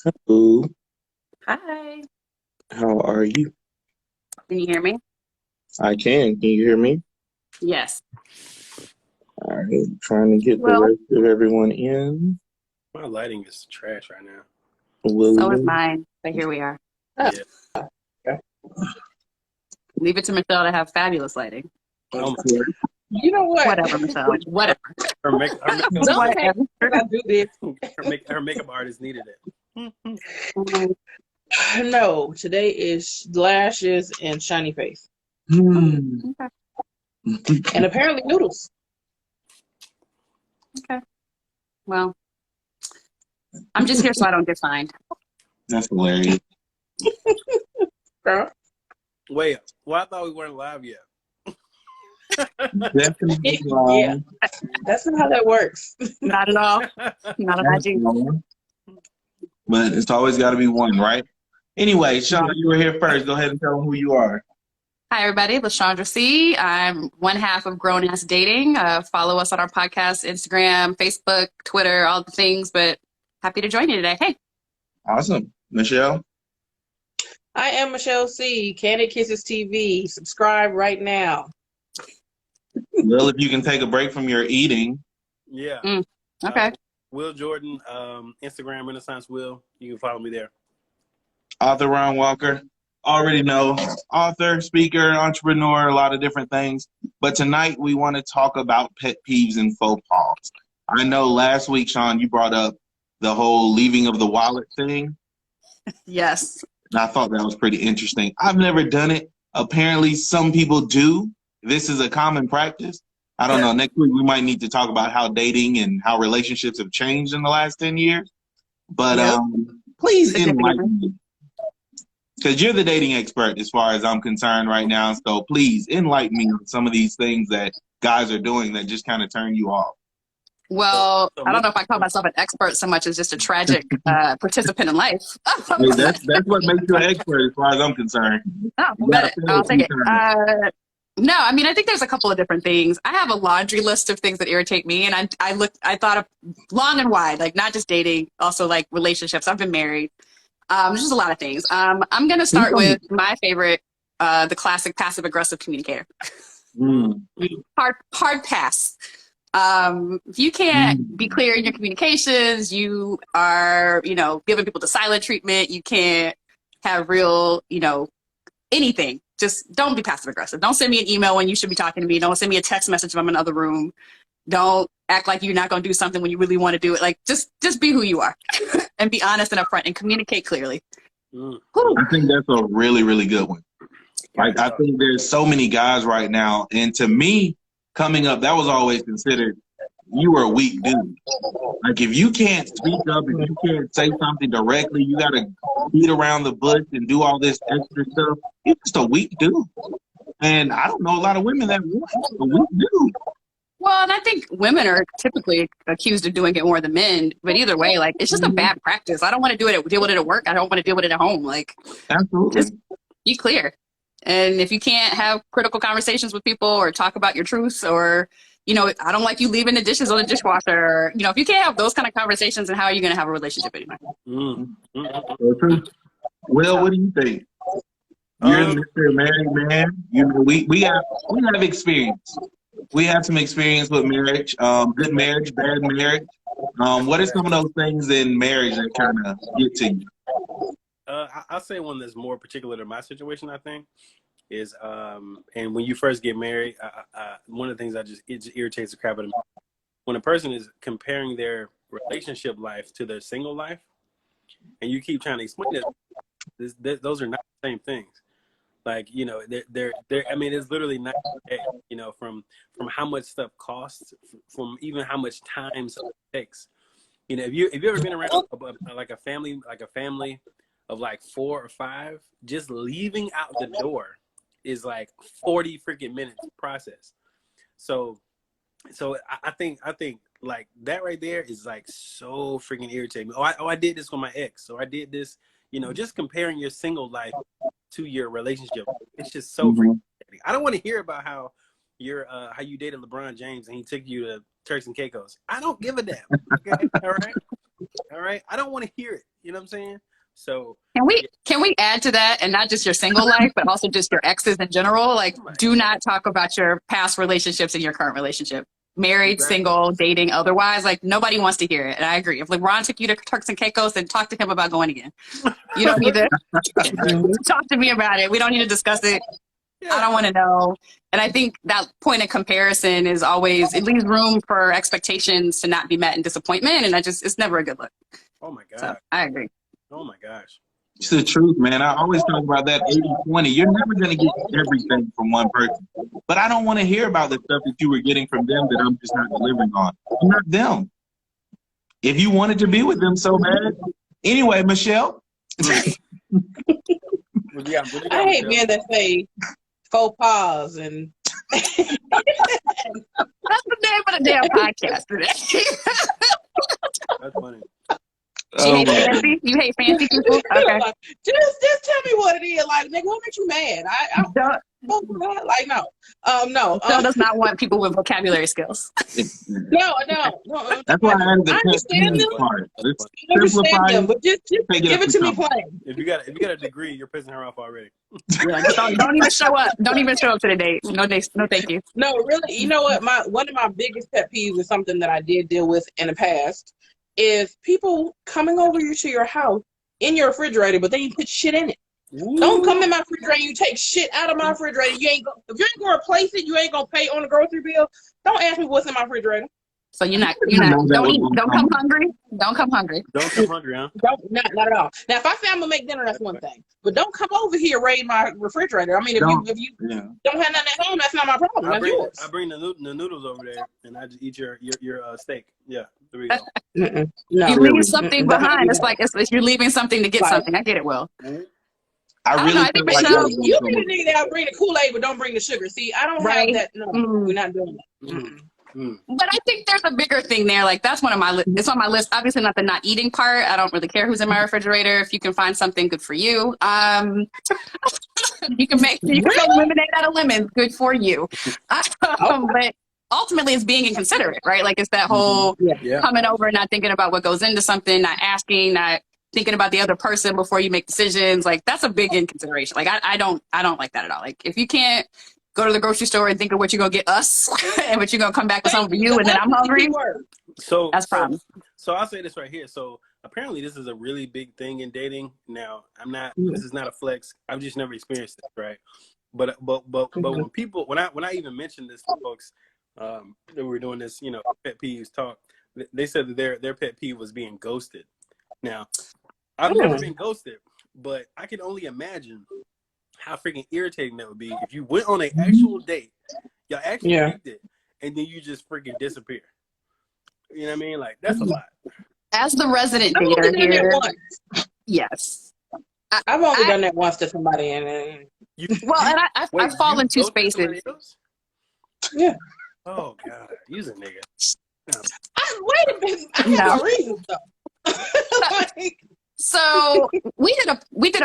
Hello, Hi. how are you? Can you hear me? I can. Can you hear me? Yes. All right, trying to get the Well, rest of everyone in. My lighting is trash right now. so is William. mine, but here we are. Yeah. Leave it to Michelle to have fabulous lighting. Of Oh, course. You know what? Whatever, Michelle. Whatever. Don't hate Whatever. because I do this. her makeup artist needed it. Mm, No, today is lashes and shiny face. Hmm. okay. And apparently noodles. Okay. Well, I'm just here so I don't get fined. That's hilarious. Girl. Wait, well, I thought we weren't live yet. Definitely Yeah, that's not how that works. Not at all. Not at all. wrong. But it's always got to be one, right? Anyway, Sean, you were here first. Go ahead and tell them who you are. Hi, everybody. LaShondra C. I'm one half of Grown Ass Dating. Follow us on our podcast, Instagram, Facebook, Twitter, all the things. But happy to join you today. Hey. Awesome. Michelle? I am Michelle C. Candid Kisses TV. Subscribe right now. Well, if you can take a break from your eating. Yeah. Okay. Will Jordan, Instagram Renaissance Will. You can follow me there. Author Ron Walker. Already know. Author, speaker, entrepreneur, a lot of different things. But tonight we want to talk about pet peeves and faux pas. I know last week, Sean, you brought up the whole leaving of the wallet thing. Yes. And I thought that was pretty interesting. I've never done it. Apparently, some people do. This is a common practice. I don't know. Next week, we might need to talk about how dating and how relationships have changed in the last 10 years. But Yep. please enlighten me. Because you're the dating expert as far as I'm concerned right now. So please enlighten me on some of these things that guys are doing that just kind of turn you off. Well, So I don't know if I call myself an expert so much as just a tragic participant in life. Hey, that's what makes you an expert as far as I'm concerned. No, You gotta but feel I'll a take few it. times. No, I mean, I think there's a couple of different things. I have a laundry list of things that irritate me, and I thought of long and wide, like not just dating, also like relationships. I've been married. There's just a lot of things. I'm gonna start with my favorite, the classic passive aggressive communicator. Hard pass. If you can't be clear in your communications, you are, giving people the silent treatment. You can't have real, anything. Just don't be passive aggressive. Don't send me an email when you should be talking to me. Don't send me a text message if I'm in another room. Don't act like you're not going to do something when you really want to do it. Like, just be who you are and be honest and upfront and communicate clearly. I think that's a really, really good one. Like, I think there's so many guys right now. And to me, coming up, that was always considered, you were a weak dude. Like, if you can't speak up, if you can't say something directly, you got to beat around the bush and do all this extra stuff. You're just a weak dude. And I don't know a lot of women that want a weak dude. Well, and I think women are typically accused of doing it more than men. But either way, like, it's just a bad practice. I don't want to deal with it at work. I don't want to deal with it at home. Like, Absolutely. just be clear. And if you can't have critical conversations with people or talk about your truths or, I don't like you leaving the dishes on the dishwasher. If you can't have those kind of conversations, then how are you going to have a relationship anymore? So true. Will, what do you think? You're Mr. Married Man. We have experience. We have some experience with marriage. Good marriage, bad marriage. What are some of those things in marriage that kind of get to you? I'll say one that's more particular to my situation, I think, is, and when you first get married, one of the things it just irritates the crap out of me. When a person is comparing their relationship life to their single life, and you keep trying to explain it, those are not the same things. Like, they're I mean, it's literally not, from how much stuff costs, from even how much time stuff takes. If you ever been around like a family of like 4 or 5, just leaving out the door is like 40 freaking minutes process. So I think like that right there is like so freaking irritating. I did this with my ex. So I did this, just comparing your single life to your relationship. It's just so freaking irritating. I don't want to hear about how you dated LeBron James and he took you to Turks and Caicos. I don't give a damn. Okay? All right. I don't want to hear it. You know what I'm saying? So Can we add to that, and not just your single life, but also just your exes in general? Like, do not talk about your past relationships in your current relationship. Married, single, dating, otherwise. Like, nobody wants to hear it. And I agree. If LeBron took you to Turks and Caicos, then talk to him about going again. You don't need to talk to me about it. We don't need to discuss it. I don't want to know. And I think that point of comparison is always, it leaves room for expectations to not be met and disappointment. And it's never a good look. Oh my God. So, I agree. Oh my gosh. It's the truth, man. I always talk about that 80-20. You're never going to get everything from one person. But I don't want to hear about the stuff that you were getting from them that I'm just not delivering on. I'm not them. If you wanted to be with them so bad. Anyway, Michelle. I hate men that say faux pas and that's the name of the damn podcast today. That's funny. You hate fancy? You hate fancy people? Okay. Just tell me what it is. Like, nigga, what makes you mad? Like, no. No. Joe does not want people with vocabulary skills. No. That's why I understand them. Part. I understand them, but just give it to me plain. If you got a degree, you're pissing her off already. Don't even show up. Don't even show up to the date. No, thank you. No, really. You know what? One of my biggest pet peeves is something that I did deal with in the past. Is people coming over to your house in your refrigerator, but then you put shit in it. Ooh. Don't come in my refrigerator. You take shit out of my refrigerator. If you ain't gonna replace it, you ain't gonna pay on the grocery bill. Don't ask me what's in my refrigerator. So you're not. Don't come hungry. Don't come hungry. Don't come hungry, huh? Not at all. Now, if I say I'm gonna make dinner, that's one thing. But don't come over here raid my refrigerator. I mean, if you don't have nothing at home, that's not my problem. That's yours. I bring the noodles over there, and I just eat your steak. Yeah, there we go. No, you leave something behind. It's like you're leaving something to get something. I get it, Will. I really think Michelle, you be the nigga that bring the Kool-Aid, but don't bring the sugar. See, I don't have that. No, we're not doing that. But I think there's a bigger thing there. Like, that's one of my it's on my list. Obviously not the not eating part. I don't really care who's in my refrigerator. If you can find something, good for you. You can make lemonade out of lemons, good for you. But ultimately it's being inconsiderate, right? Like, it's that whole coming over and not thinking about what goes into something, not asking, not thinking about the other person before you make decisions. Like, that's a big inconsideration. Like, I don't like that at all. Like, if you can't go to the grocery store and think of what you're gonna get us and what you're gonna come back with something for you, and then I'm hungry. So that's a problem. So I'll say this right here. So apparently this is a really big thing in dating. Now, this is not a flex. I've just never experienced this, right? But when I even mentioned this to folks that we were doing this, pet peeves talk, they said that their pet peeve was being ghosted. Now, I've never been ghosted, but I can only imagine how freaking irritating that would be if you went on an actual date, y'all actually picked it, and then you just freaking disappear. You know what I mean? Like, that's a lot. As the resident dater here, yes. I've only done that once to somebody, and I fall in two spaces. Yeah. Oh God, you's a nigga. Wait a minute. I have a reason though. So we did a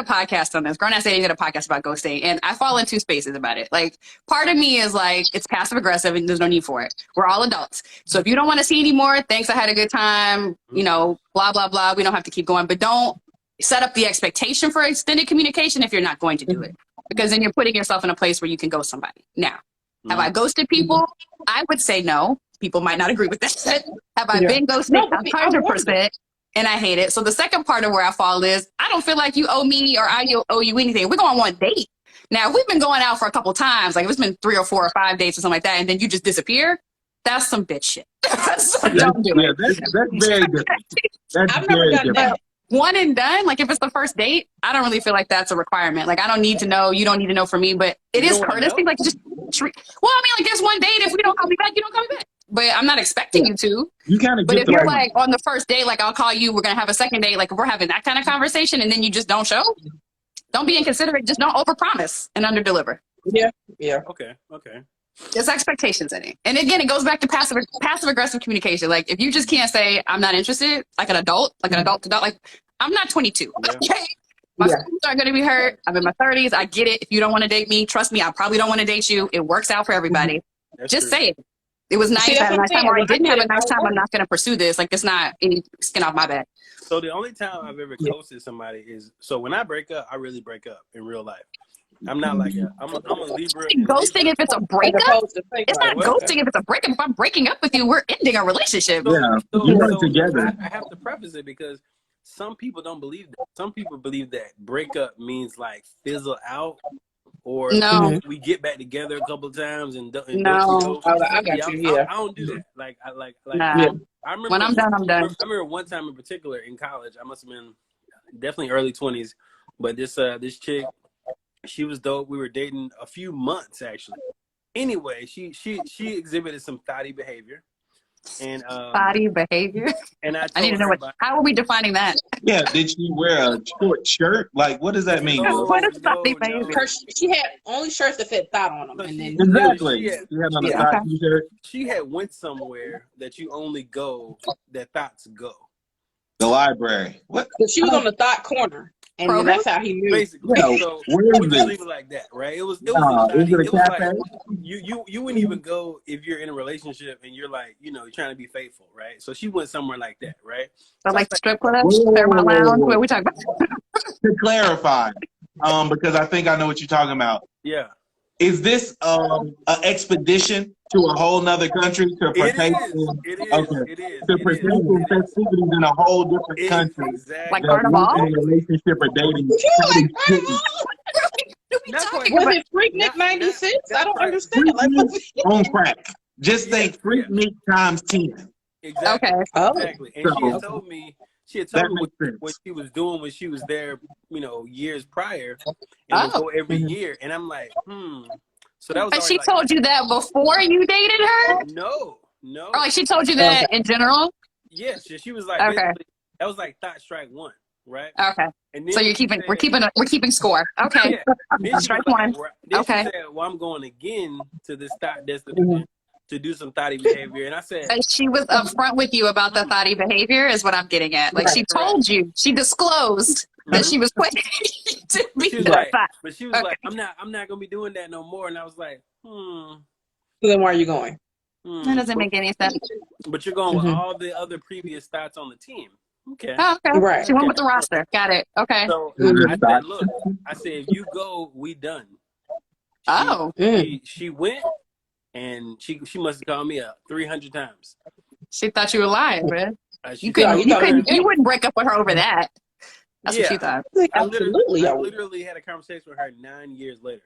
podcast on this. Grown Ass Dating did a podcast about ghosting, and I fall in two spaces about it. Like, part of me is like, it's passive aggressive and there's no need for it. We're all adults. So if you don't want to see anymore, thanks, I had a good time, blah, blah, blah. We don't have to keep going. But don't set up the expectation for extended communication if you're not going to do it. Because then you're putting yourself in a place where you can ghost somebody. Now, have I ghosted people? I would say no. People might not agree with that. Have I been ghosted? 100%. And I hate it. So the second part of where I fall is, I don't feel like you owe me or I owe you anything. We're going on one date. Now, if we've been going out for a couple times, like if it's been 3 or 4 or 5 dates or something like that, and then you just disappear, that's some bitch shit. So don't do it. That's very different. I've never done that. One and done, like if it's the first date, I don't really feel like that's a requirement. Like, I don't need to know, you don't need to know for me, but it is courtesy. Like, just treat. Well, I mean, like, there's one date. If we don't call me back, you don't call me back. But I'm not expecting you to. You kind of. But if you're like on the first date, like, I'll call you, we're gonna have a second date, like if we're having that kind of conversation, and then you just don't show, don't be inconsiderate. Just don't overpromise and underdeliver. Yeah. Okay. There's expectations in it, and again, it goes back to passive aggressive communication. Like, if you just can't say I'm not interested, like an adult to adult, like, I'm not 22. Yeah. Okay. My feelings aren't going to be hurt. I'm in my 30s. I get it. If you don't want to date me, trust me, I probably don't want to date you. It works out for everybody. That's just true. say it. It was nice. See, I that's had a what I'm nice time, saying. or I When I didn't did have a it, I nice was time. I'm like, not going to pursue this. Like, it's not any skin off my back. So the only time I've ever ghosted somebody is when I break up, I really break up in real life. I'm not like I'm a Libra. And Ghosting Libra, if it's a as breakup. opposed to fake It's life. not ghosting if it's a breakup. If I'm breaking up with you, we're ending our relationship. Yeah, so you weren't together. I have to preface it because some people don't believe that. Some people believe that breakup means like fizzle out, or No, we get back together a couple of times and don't. no, I got you. Yeah. I don't do that. Like nah. Yeah. I remember When I'm done, I'm done. I remember one time in particular in college. I must have been definitely early 20s, but this chick, she was dope. We were dating a few months actually. Anyway, she exhibited some thotty behavior, and Body behavior. and I I need to told know her what. about. How are we defining that? Yeah, did she wear a short shirt? Like, what does that mean, No, bro? What is body behavior? She had only shirts that said thought on them, So and then Exactly. she had She had on a yeah. thigh Okay. t-shirt. She had went somewhere that you only go that thoughts go. The library. What? but she was on the thought corner, and then Kroger? that's how he knew. Basically, Yeah, so where we is just this? leave it like that, right? It was Is a thotty. it a It was cafe? like you wouldn't even go if you're in a relationship and you're like, you're trying to be faithful, right? So she went somewhere like that, right? So So I like was like, strip club, Whoa. Fairmont Lounge. What are we talking about? To clarify, because I think I know what you're talking about. yeah, Is this an expedition to a whole nother country to it partake is. in? It is. Okay. It is. To It partake is. in It is. festivities in a whole different country Like Exactly. that Carnival? you're in a relationship or dating. What are we Not talking quite. Was about? it Freaknik Not- '96? not I don't quite. understand. Freak Like, Meat on crack. Just Yeah, think Freak Meat times 10. Exactly. Okay. oh, Exactly. And she had So told me that what makes she was doing when she was there, years prior, and would Oh. go every Mhm. year. And I'm like, So that was But already she like, told you that before you dated her? no. Or like she told you that in general? Yes, she was like, Okay. basically, that was like thought strike one, right? Okay. And then So she we're keeping score. Okay. yeah. Then she Strike was like, one. then Okay. she said, well, I'm going again to this thought destination to do some thoughty behavior. And I said, And she was upfront with you about the thoughty behavior is what I'm getting at. Like she told you, she disclosed that she was planning to be she was the like, thought. like, I'm not gonna be doing that no more. And I was like, so then where are you going? That doesn't make any sense. But you're going with Mhm. all the other previous thoughts on the team. Okay. Oh, okay. Right. She went with the roster. Got it. Okay. So sense. I said, look, if you go, we done. Oh. She went, and she must have called me up 300 times. She thought you were lying, man. She You wouldn't break up with her over that. That's what she thought. I Absolutely. literally had a conversation with her 9 years later.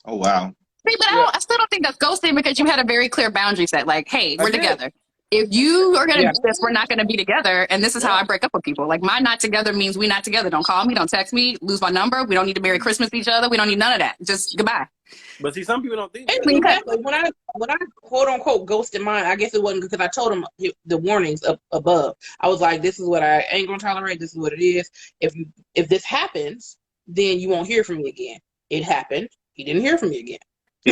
Oh, wow. See, but I still don't think that's ghosting because you had a very clear boundary set. Like, hey, we're together. If you are going to do this, we're not going to be together. And this is how I break up with people. Like, my not together means we not together. Don't call me. Don't text me. Lose my number. We don't need to Merry Christmas each other. We don't need none of that. Just goodbye. But see, some people don't think that. Exactly. When I quote unquote ghosted mine, I guess it wasn't because I told him the warnings up above. I was like, this is what I ain't gonna tolerate. This is what it is. If this happens, then you won't hear from me again. It happened. He didn't hear from me again.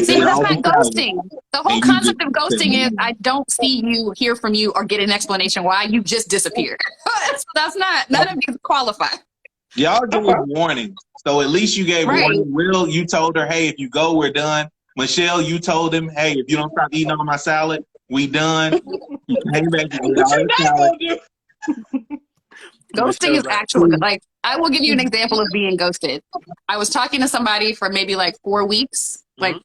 See, that's not ghosting. The whole concept of ghosting is I don't see you, hear from you, or get an explanation why you just disappeared. That's not, none of these qualify. Y'all gave warning. So at least you gave warning. Will, you told her, hey, if you go, we're done. Michelle, you told him, hey, if you don't stop eating all my salad, we done. You came back to eat all the salad. Ghosting is actual. Like, I will give you an example of being ghosted. I was talking to somebody for maybe like 4 weeks, like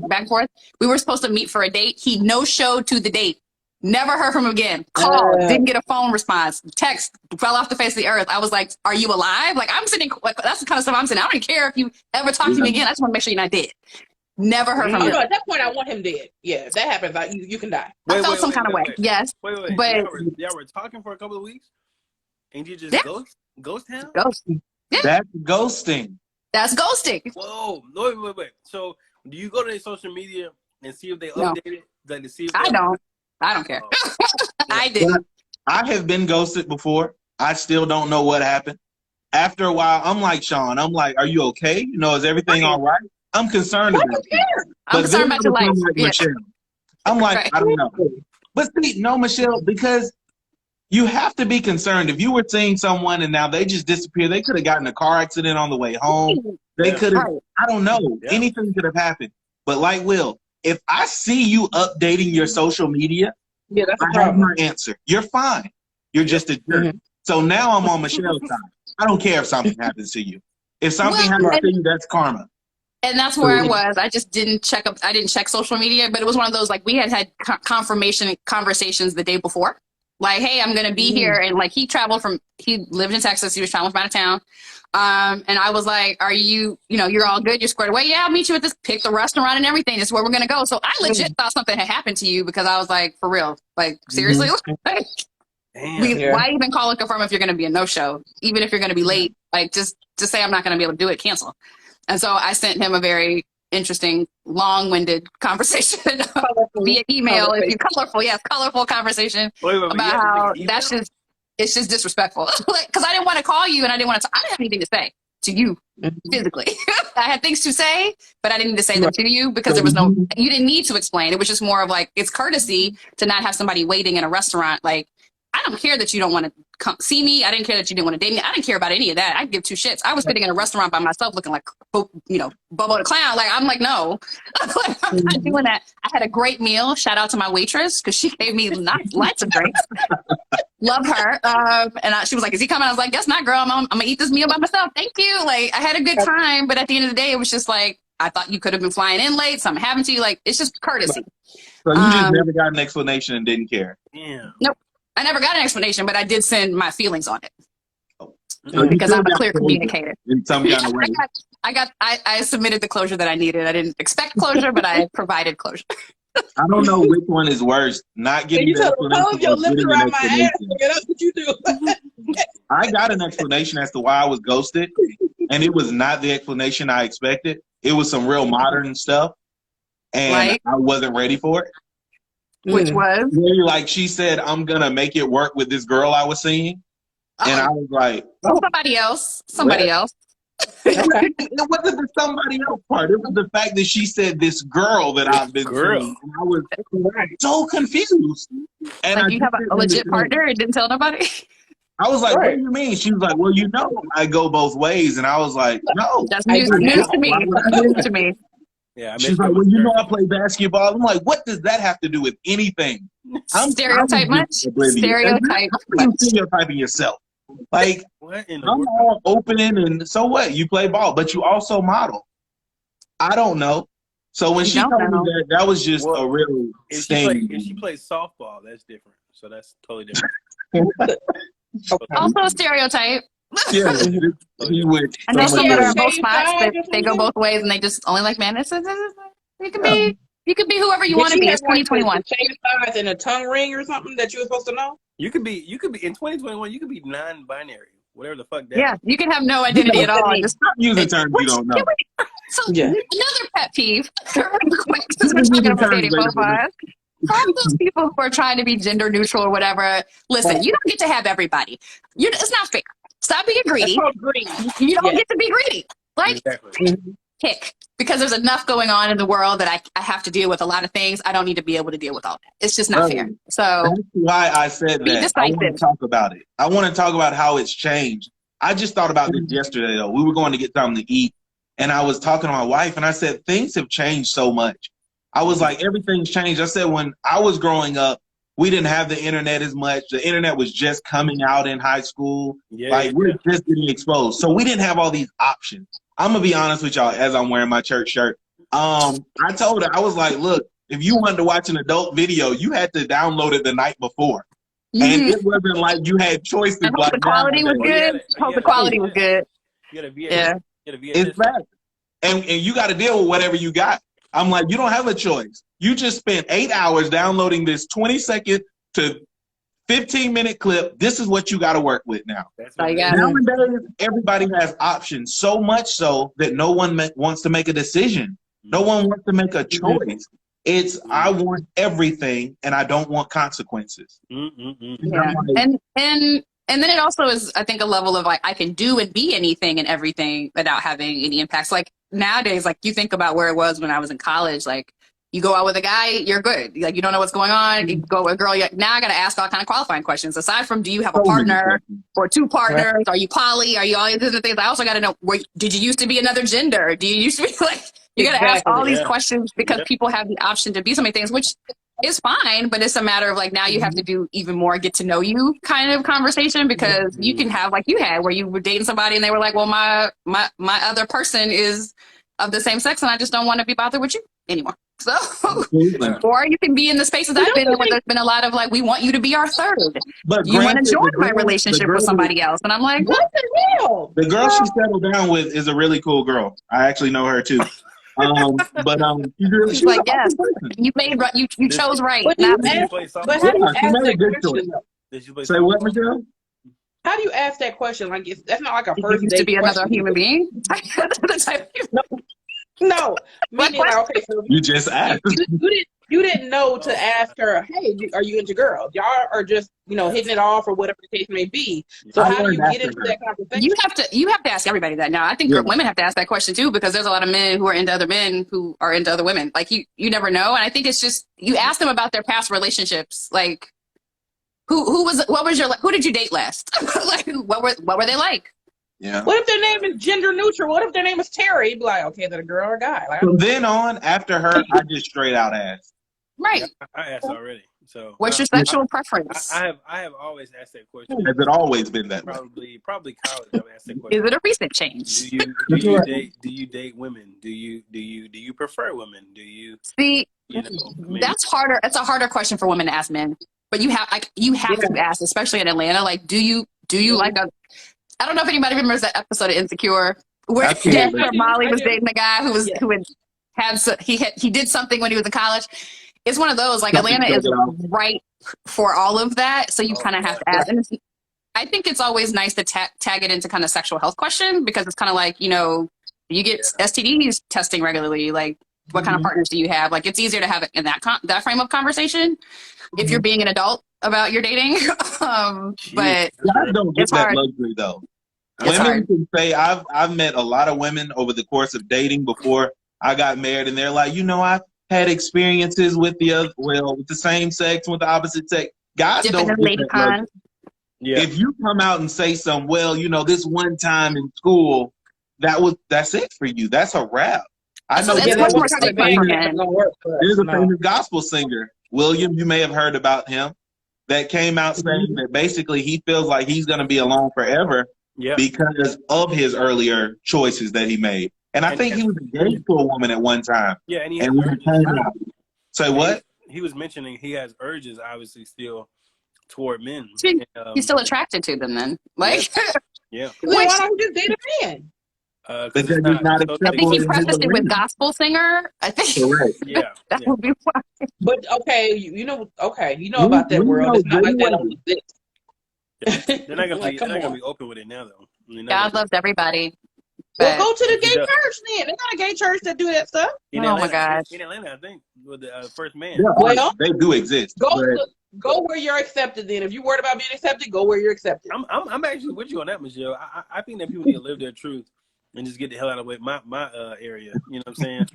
back and forth. We were supposed to meet for a date. He no-showed to the date. Never heard from him again. Called, didn't get a phone response. Text, fell off the face of the earth. I was like, are you alive? Like, I'm sitting, like, that's the kind of stuff I'm saying. I don't even care if you ever talk to me again. I just want to make sure you're not dead. Never heard from him. At that point, I want him dead. Yeah, if that happens, you can die. I felt some kind of way. Yes. Wait. But y'all were talking for a couple of weeks, and you just ghost him? Ghosting. Yeah. That's ghosting. That's ghosting. Whoa. Wait. So, do you go to their social media and see if they No. updated? Like to see if I don't care. I didn't. I have been ghosted before. I still don't know what happened. After a while, I'm like Sean. I'm like, are you okay? Is everything all right? I'm concerned about you. I'm concerned about your life. Like Michelle. I'm like, Right. I don't know. But see, no, Michelle, because you have to be concerned. If you were seeing someone and now they just disappear, they could have gotten a car accident on the way home. They could have, I don't know. Yeah. Anything could have happened. But like Will, if I see you updating your social media, Yeah, that's a I have problem. my answer. You're fine. You're just a jerk. Mhm. So now I'm on Michelle's side. I don't care if something happens to you. If something Well, happens to you, that's karma. and that's where I was. I just didn't check up. I didn't check social media, but it was one of those, like, we had confirmation conversations the day before. Like, hey, I'm going to be here. And like, he lived in Texas. He was traveling from out of town. And I was like, are you, you're all good? You're squared away. Yeah, I'll meet you at this, pick the restaurant and everything. This is where we're going to go. So I legit thought something had happened to you, because I was like, for real, like, seriously? Damn. Why even call and confirm if you're going to be a no-show? Even if you're going to be late, like, just say I'm not going to be able to do it, cancel. And so I sent him a very interesting, long-winded conversation via email. If you colorful conversation about how it's just disrespectful. Because I didn't want to call you, and I didn't have anything to say to you physically. I had things to say, but I didn't need to say them to you, because you didn't need to explain. It was just more of like, it's courtesy to not have somebody waiting in a restaurant. Like, I don't care that you don't want to come see me. I didn't care that you didn't want to date me. I didn't care about any of that. I give two shits. I was sitting in a restaurant by myself looking like, Bubba the Clown. Like, I'm like, no, I'm not doing that. I had a great meal. Shout out to my waitress, because she gave me lots of drinks. Love her. She was like, is he coming? I was like, guess not, girl. I'm going to eat this meal by myself. Thank you. Like, I had a good time. But at the end of the day, it was just like, I thought you could have been flying in late. Something happened to you. Like, it's just courtesy. So you just never got an explanation and didn't care. Yeah. Nope. I never got an explanation, but I did send my feelings on it. So because I'm a clear communicator. In some kind of way. I submitted the closure that I needed. I didn't expect closure, but I provided closure. I don't know which one is worse. Not getting You tell your lips around my ass. That's what you do. I got an explanation as to why I was ghosted, and it was not the explanation I expected. It was some real modern stuff, and I wasn't ready for it. Which was? Really, like, she said, I'm going to make it work with this girl I was seeing. And I was like, somebody else. It wasn't the somebody else part. It was the fact that she said this girl that I've been seeing. And I was so confused. And like, you have a legit partner and didn't tell nobody? I was like, what do you mean? She was like, well, I go both ways. And I was like, no. That's news to me. News to me. Yeah, she's like, well, I play basketball. I'm like, what does that have to do with anything? Stereotype much? Stereotype. I'm stereotyping yourself. Like, I'm all open, and so what? You play ball, but you also model. I don't know. So when she told me that was just a real sting. If she plays softball, that's different. So that's totally different. Also a stereotype. Yeah, he would. I know some that are both spots, but they go both ways, and they just only like, man, you can be whoever you want to be. It's 2021. Same size and a tongue ring or something that you were supposed to know. You could be in 2021. You could be non-binary, whatever the fuck that. Yeah, you can have no identity at all. Just stop using terms you don't know. So another pet peeve. Since we're talking about dating profiles. For all those people who are trying to be gender neutral or whatever, listen, you don't get to have everybody. It's not fair. Stop being greedy. You don't get to be greedy. Like, pick. Because there's enough going on in the world that I have to deal with a lot of things. I don't need to be able to deal with all that. It's just not fair. So that's why I said that. I want to talk about it. I want to talk about how it's changed. I just thought about this yesterday, though. We were going to get something to eat, and I was talking to my wife, and I said, things have changed so much. I was like, everything's changed. I said, when I was growing up, we didn't have the internet as much. The internet was just coming out in high school. We're just getting exposed. So we didn't have all these options. I'm going to be honest with y'all as I'm wearing my church shirt. I told her, I was like, look, if you wanted to watch an adult video, you had to download it the night before. And it wasn't like you had choices. I hope the quality was good. Hope the quality was good. It's bad. And you got to deal with whatever you got. I'm like, you don't have a choice. You just spent 8 hours downloading this 20-second to 15-minute clip. This is what you got to work with now. Nowadays, everybody has options, so much so that no one wants to make a decision. No one wants to make a choice. It's, I want everything, and I don't want consequences. Yeah. And then it also is, I think, a level of like, I can do and be anything and everything without having any impacts. Like nowadays, like you think about where it was when I was in college, like you go out with a guy, you're good. Like you don't know what's going on. You go with a girl, now I got to ask all kind of qualifying questions. Aside from, do you have a partner or two partners? Are you poly? Are you all these other things? I also got to know, did you used to be another gender? Do you used to be like, You got to ask all these Yeah. questions because people have the option to be so many things, which is fine, but it's a matter of like now you have to do even more get to know you kind of conversation because you can have like you had where you were dating somebody and they were like, well, my other person is of the same sex and I just don't want to be bothered with you anymore. So, or you can be in the spaces I've been in where there's been a lot of like, we want you to be our third. But Do you want to granted, join the my girl- relationship the girl with somebody else? And I'm like, What the hell? The girl she settled down with is a really cool girl. I actually know her too. she's like, yes, you made right. You chose right. But, Not Did me. you play softball? but how do you Yeah, she ask made a that good question? choice. Though? Did you play Say what, softball? Michelle? How do you ask that question? Like, that's not like a You first used to date be another question. human being. The type of- No, meaning like, okay, so You just asked. you didn't know to ask her, hey, are you into girls? Y'all are just, hitting it off or whatever the case may be. So I how do you learned get into after that conversation? you have to ask everybody that. Now, I think Yeah. women have to ask that question too because there's a lot of men who are into other men who are into other women. Like you never know, and I think it's just you ask them about their past relationships. Like who did you date last? Like what were they like? Yeah. What if their name is gender neutral? What if their name is Terry? You'd be like, okay, is that a girl or a guy? Like, From then on, after her, I just straight out asked. Right. Yeah, I asked already. So What's your sexual preference? I have always asked that question. Has it always been that way? Probably college. I've asked that question. Is it a recent change? Do you date women? Do you prefer women? Do you See, maybe- that's harder. It's a harder question for women to ask men. But you have to ask, especially in Atlanta. Like, do you like a? I don't know if anybody remembers that episode of Insecure where Absolutely. Molly was I do. dating a guy who he did something when he was in college. It's one of those like Atlanta is right for all of that, so you kind of have to ask. And I think it's always nice to tag it into kind of sexual health question because it's kind of like you get STDs testing regularly, like. What kind of partners do you have? Like, it's easier to have it in that frame of conversation if you're being an adult about your dating. But Guys don't get It's that hard. luxury though. It's Women hard. can say I've met a lot of women over the course of dating before I got married, and they're like, I've had experiences with with the same sex, with the opposite sex. Guys dipping don't in get lady that pond. luxury. Yeah. If you come out and say this one time in school, that's it for you. That's a wrap. I know It's much more stigma for men. there's a famous gospel singer, William, you may have heard about him, that came out saying that basically he feels like he's going to be alone forever because of his earlier choices that he made. And I think he was engaged to a woman at one time. Yeah, and he And has when it came out, say what? He was mentioning he has urges, obviously, still toward men. See, And, He's still attracted to them then. Like, yeah. Then why don't you just date a man? Because it's not I acceptable. think he in his prefaced it with arena. gospel singer. I think Correct. Yeah. that would be fun. But okay, you know about that world. It's not like that don't exist. They're not gonna Like, be. come They're not gonna on. be open with it now, though. God loves everybody. Well, But go to the gay Yeah. church then. There's not a gay church that do that stuff. In Oh, my Atlanta, gosh. In Atlanta, I think with the first man. Yeah, Well, they do exist. Go where you're accepted. Then, if you're worried about being accepted, go where you're accepted. I'm actually with you on that, Michelle. I think that people need to live their truth and just get the hell out of my area. You know what I'm saying?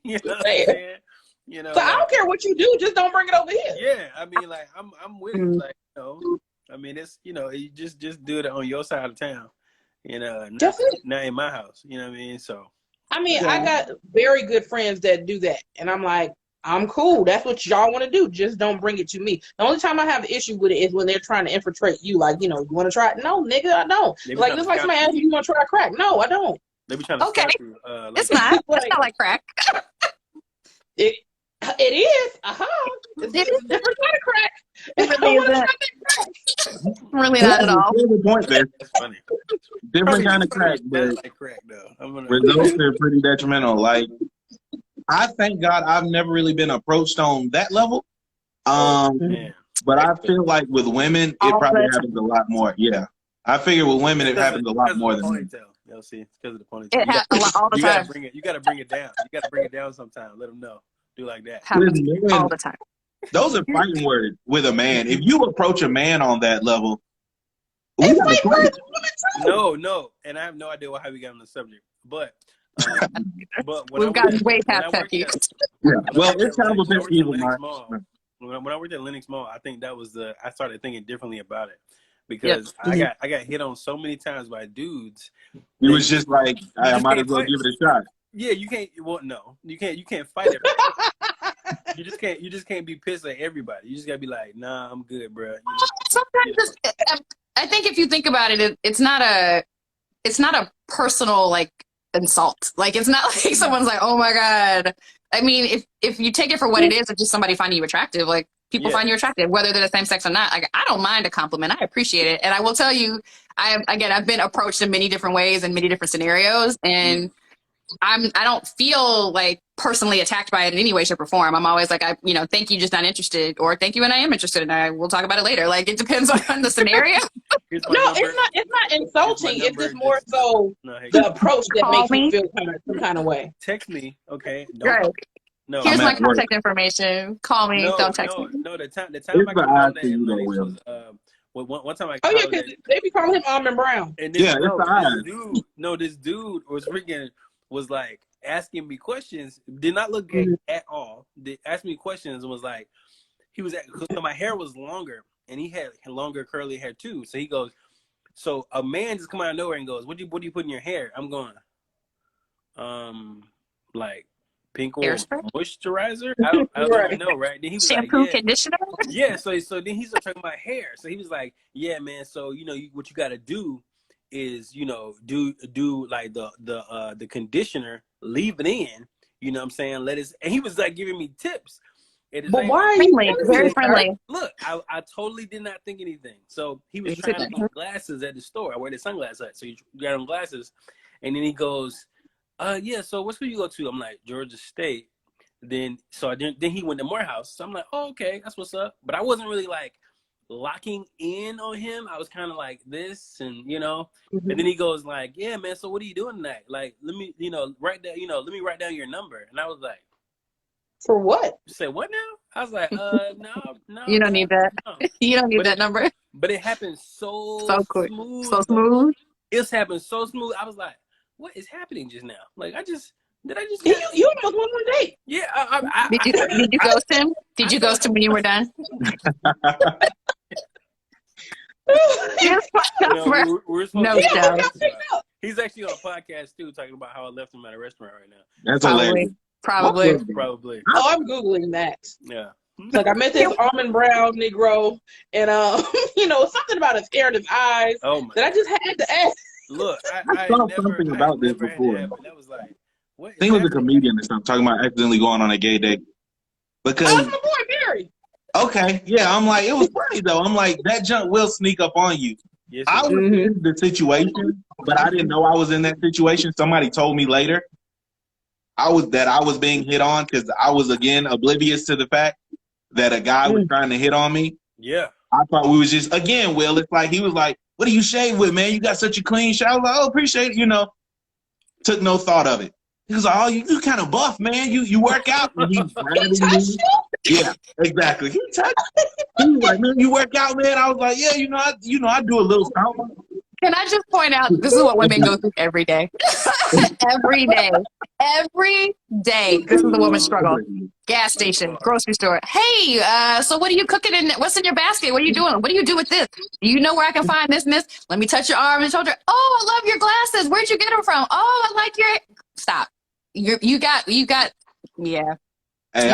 You know what I'm saying? So I don't care what you do, just don't bring it over here. Yeah, I mean, like I'm with it. Like, I mean, it's you just do it on your side of town. That's it. Not in my house. You know what I mean? So I mean, I got very good friends that do that, and I'm like, I'm cool. That's what y'all want to do. Just don't bring it to me. The only time I have an issue with it is when they're trying to infiltrate you. Like, you want to try it? No, nigga, I don't. Like, just like somebody asks you want to try crack. No, I don't. they be trying to Okay. stop you, it's not. It's not like crack. It is. It's a different kind of crack. It really isn't. Really not at all. There's a point there. That's funny. Different kind of crack, but like crack though. results are pretty detrimental. Like, I thank God I've never really been approached on that level. Man. But I feel like with women, it All probably the time. happens a lot more. Yeah. I figure with women, it happens a lot more than men. You'll see. It's because of the ponytail. It happens all the time. You gotta bring it down. You gotta bring it down sometime. Let them know. Do like that. Happens Men, all the time. those are fighting words with a man. If you approach a man on that level, we It's gotta like fight. words with women too. No, and I have no idea how we got on the subject. But when We've gotten way past pet peeves. Yeah. Well, it's kind of a when I pet worked peeve at of Lennox mine. Mall, when I worked at Lennox Mall, I think that was I started thinking differently about it because I got hit on so many times by dudes. It was just like, I just might can't as well fight. give it a shot. Yeah, you can't. Well, no, you can't. You can't fight everybody. You just can't be pissed at everybody. You just gotta be like, nah, I'm good, bro. You know? Sometimes I think if you think about it, it's not a personal like insult. Like it's not like someone's like, oh my god. I mean, if you take it for what it is, it's just somebody finding you attractive. Like people find you attractive, whether they're the same sex or not. Like I don't mind a compliment. I appreciate it, and I will tell you, I've been approached in many different ways in many different scenarios, and I don't feel like personally attacked by it in any way, shape, or form. I'm always like, thank you, just not interested, or thank you, and I am interested, and I will talk about it later. Like it depends on the scenario. No, it's not insulting. It's just more so the approach that makes me feel some kind of way. Text me, okay? Right. No. Here's my contact information. Call me. Don't text me. No, the time I got called that in Lennox was one time I. Oh yeah, because they be calling him Almond Brown. And this dude was like asking me questions. Did not look gay at all. Asked me questions and was like, so my hair was longer and he had longer curly hair too. So he goes, so a man just come out of nowhere and goes, what do you put in your hair? I'm going, like pink oil moisturizer. I don't even know, right? Then he was shampoo, like, conditioner. Yeah. So then he's talking about hair. So he was like, yeah, man. So what you got to do is do like the conditioner, leave it in. You know what I'm saying? And he was like giving me tips. But why are you very friendly? Look, I totally did not think anything. So he was trying to get glasses at the store. I wear the sunglasses at, so he got him glasses, and then he goes, yeah. So what school you go to? I'm like, Georgia State. Then he went to Morehouse. So I'm like, oh, okay, that's what's up. But I wasn't really like locking in on him. I was kind of like this, and and then he goes like, yeah, man. So what are you doing tonight? Like, let me, write down, let me write down your number. And I was like, for what? You say what now? I was like, no. You don't need that. No. You don't need that number. But it happened so quick, smooth. so smooth. It's happened so smooth. I was like, what is happening just now? Like, did I just? You almost went on a date. Yeah. Did you ghost him? Did you ghost him when you were done? No doubt. He's actually on a podcast too, talking about how I left him at a restaurant right now. That's hilarious. Probably. Oh, I'm Googling that. Yeah. Like I met this almond brown Negro, and something about his hair and his eyes that I just had to ask. Look, I saw something about this before. That was like, what? I think it was a comedian or something talking about accidentally going on a gay date. Because my boy Barry. Okay, yeah, I'm like, it was funny though. I'm like, that junk will sneak up on you. Yes, I was in the situation, but I didn't know I was in that situation. Somebody told me later I was being hit on because I was again oblivious to the fact that a guy was trying to hit on me. Yeah. I thought we was just Will, it's like he was like, what do you shave with, man? You got such a clean shave. I was like, oh, appreciate it, Took no thought of it. He was like, oh, you kind of buff, man. You work out. And he touched you? Yeah, exactly. He touched me. He was like, man, you work out, man. I was like, yeah, I do a little something. Can I just point out, this is what women go through every day. Every day. Every day. This is the woman's struggle. Gas station, grocery store. Hey, so what are you cooking in? What's in your basket? What are you doing? What do you do with this? Do you know where I can find this and this? Let me touch your arm and shoulder. Oh, I love your glasses. Where'd you get them from? Oh, I like your... Stop. You got, yeah. Hey,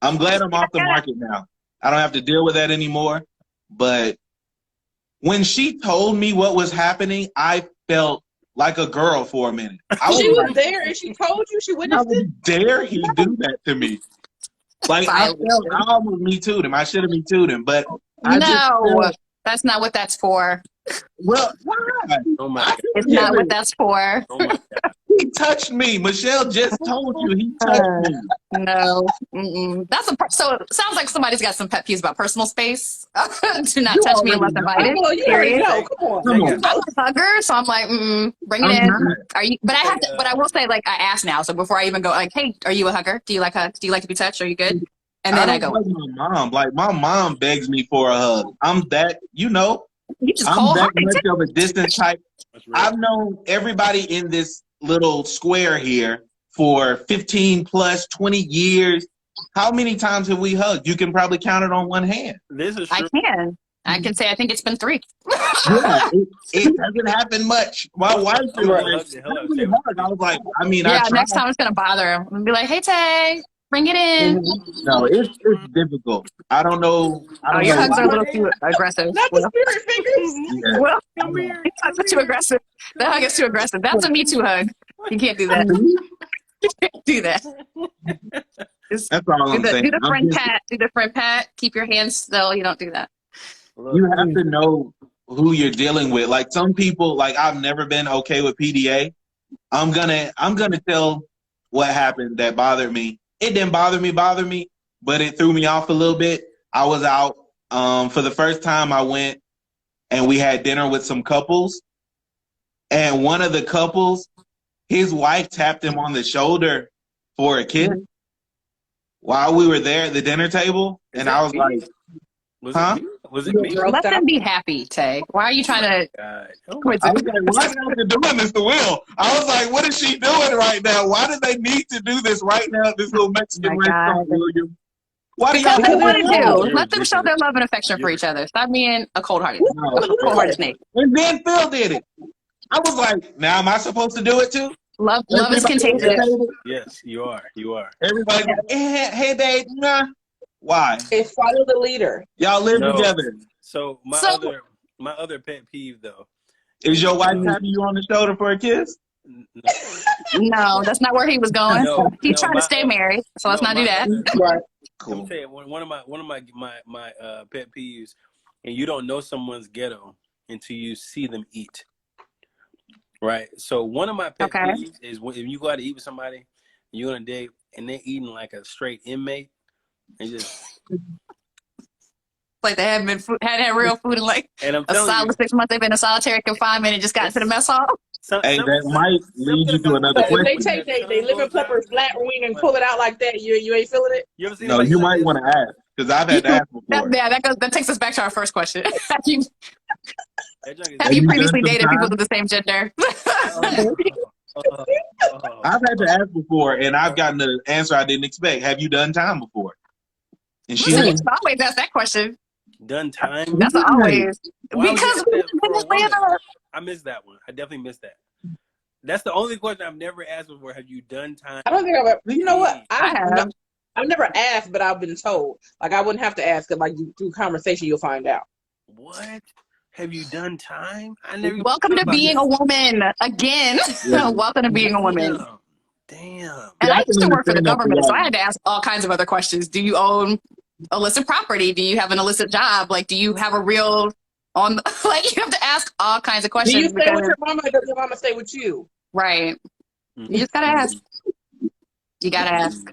I'm glad I'm off the market now. I don't have to deal with that anymore. But when she told me what was happening, I felt like a girl for a minute. She was there and she told you, she witnessed it? Dare he do that to me? Like, I almost Me Too'd him. I should have Me Too'd him, but that's not what that's for. Well, why? Oh my God. It's not what that's for. Oh my God. He touched me. Michelle just told you he touched me. No. So it sounds like somebody's got some pet peeves about personal space. Do not touch me unless invited. Well, you already know. Come on. I'm a hugger, so I'm like, bring it in. Are you? But I have to. But I will say, like, I ask now. So before I even go, like, hey, are you a hugger? Do you like hugs? Do you like to be touched? Are you good? And then I go. Like my mom. Like, my mom begs me for a hug. I'm that. You just I'm that much of a distance type. I've known everybody in this little square here for 15 plus 20 years. How many times have we hugged? You can probably count it on one hand. This is true. I can. I can say I think it's been 3. Yeah, it doesn't happen much. My wife was like, I was like, I mean, yeah, I tried. next time it's gonna bother him and be like, "Hey Tay, bring it in." No, it's difficult. I don't know. Oh, your hugs are a little too aggressive. Not the spirit fingers. Yeah. Well, hugs are too aggressive. The hug is too aggressive. That's a Me Too hug. You can't do that. You can't do that. That's all I'm saying. Do the friend pat. Do the friend pat. Keep your hands still. You don't do that. You have to know who you're dealing with. Like some people, like I've never been okay with PDA. I'm gonna tell what happened that bothered me. It didn't bother me, but it threw me off a little bit. I was out for the first time. I went and we had dinner with some couples, and one of the couples, his wife tapped him on the shoulder for a kiss while we were there at the dinner table, and I was like, "Huh?" Was it me? Let them be happy, Tay. Why are you trying to? I was like, why are they doing this to Will? I was like, what is she doing right now? Why do they need to do this right now? This little Mexican restaurant, William. Why do y'all Because they want to do. that? Let them show their love and affection for each other. Stop being a cold-hearted, No. cold-hearted snake. And then Phil did it. I was like, now am I supposed to do it too? Love is contagious. Yes, you are. You are. Everybody, hey babe, nah. Why? It's follow the leader. Y'all live together. So my other pet peeve though. Is your wife tapping you on the shoulder for a kiss? No, that's not where he was going. He's trying to stay my- married, so let's not do that. Right. Let me tell you, one of my pet peeves, and you don't know someone's ghetto until you see them eat. Right. So one of my pet peeves is when you go out to eat with somebody, you're on a date, and they're eating like a straight inmate, and just Like they hadn't had real food in like and I'm a telling solid you, 6 months. They've been in solitary confinement and just got to the mess hall. Hey, that might lead you to another So if they question. take they lemon pepper flat wing and pull it out like that, you ain't feeling it? You ever seen No, anybody you like might this? want to ask because I've had to ask before. That takes us back to our first question. Have you That junk is- have you you previously done some dated people time? of the same gender? I've had to ask before, and I've gotten an answer I didn't expect. Have you done time before? And she Listen, you has. should always ask that question. Done time. That's always Why would you because ask that for a woman? Atlanta. I missed that one. I definitely missed that. That's the only question I've never asked before. Have you done time? I don't think I've ever. You know what? I have. I've never asked, but I've been told. Like I wouldn't have to ask it. Like through conversation, you'll find out. What? Have you done time? I never. even Welcome thought to about being that. a woman again. Yeah. Welcome to being a woman. Damn. And Yeah, I I used can to work for the understand that government, for so I y'all. had to ask all kinds of other questions. Do you own illicit property? Do you have an illicit job? Like, do you have a real like you have to ask all kinds of Do questions. you stay with your mama, or does your mama stay with you? Right. You just gotta ask. You gotta ask.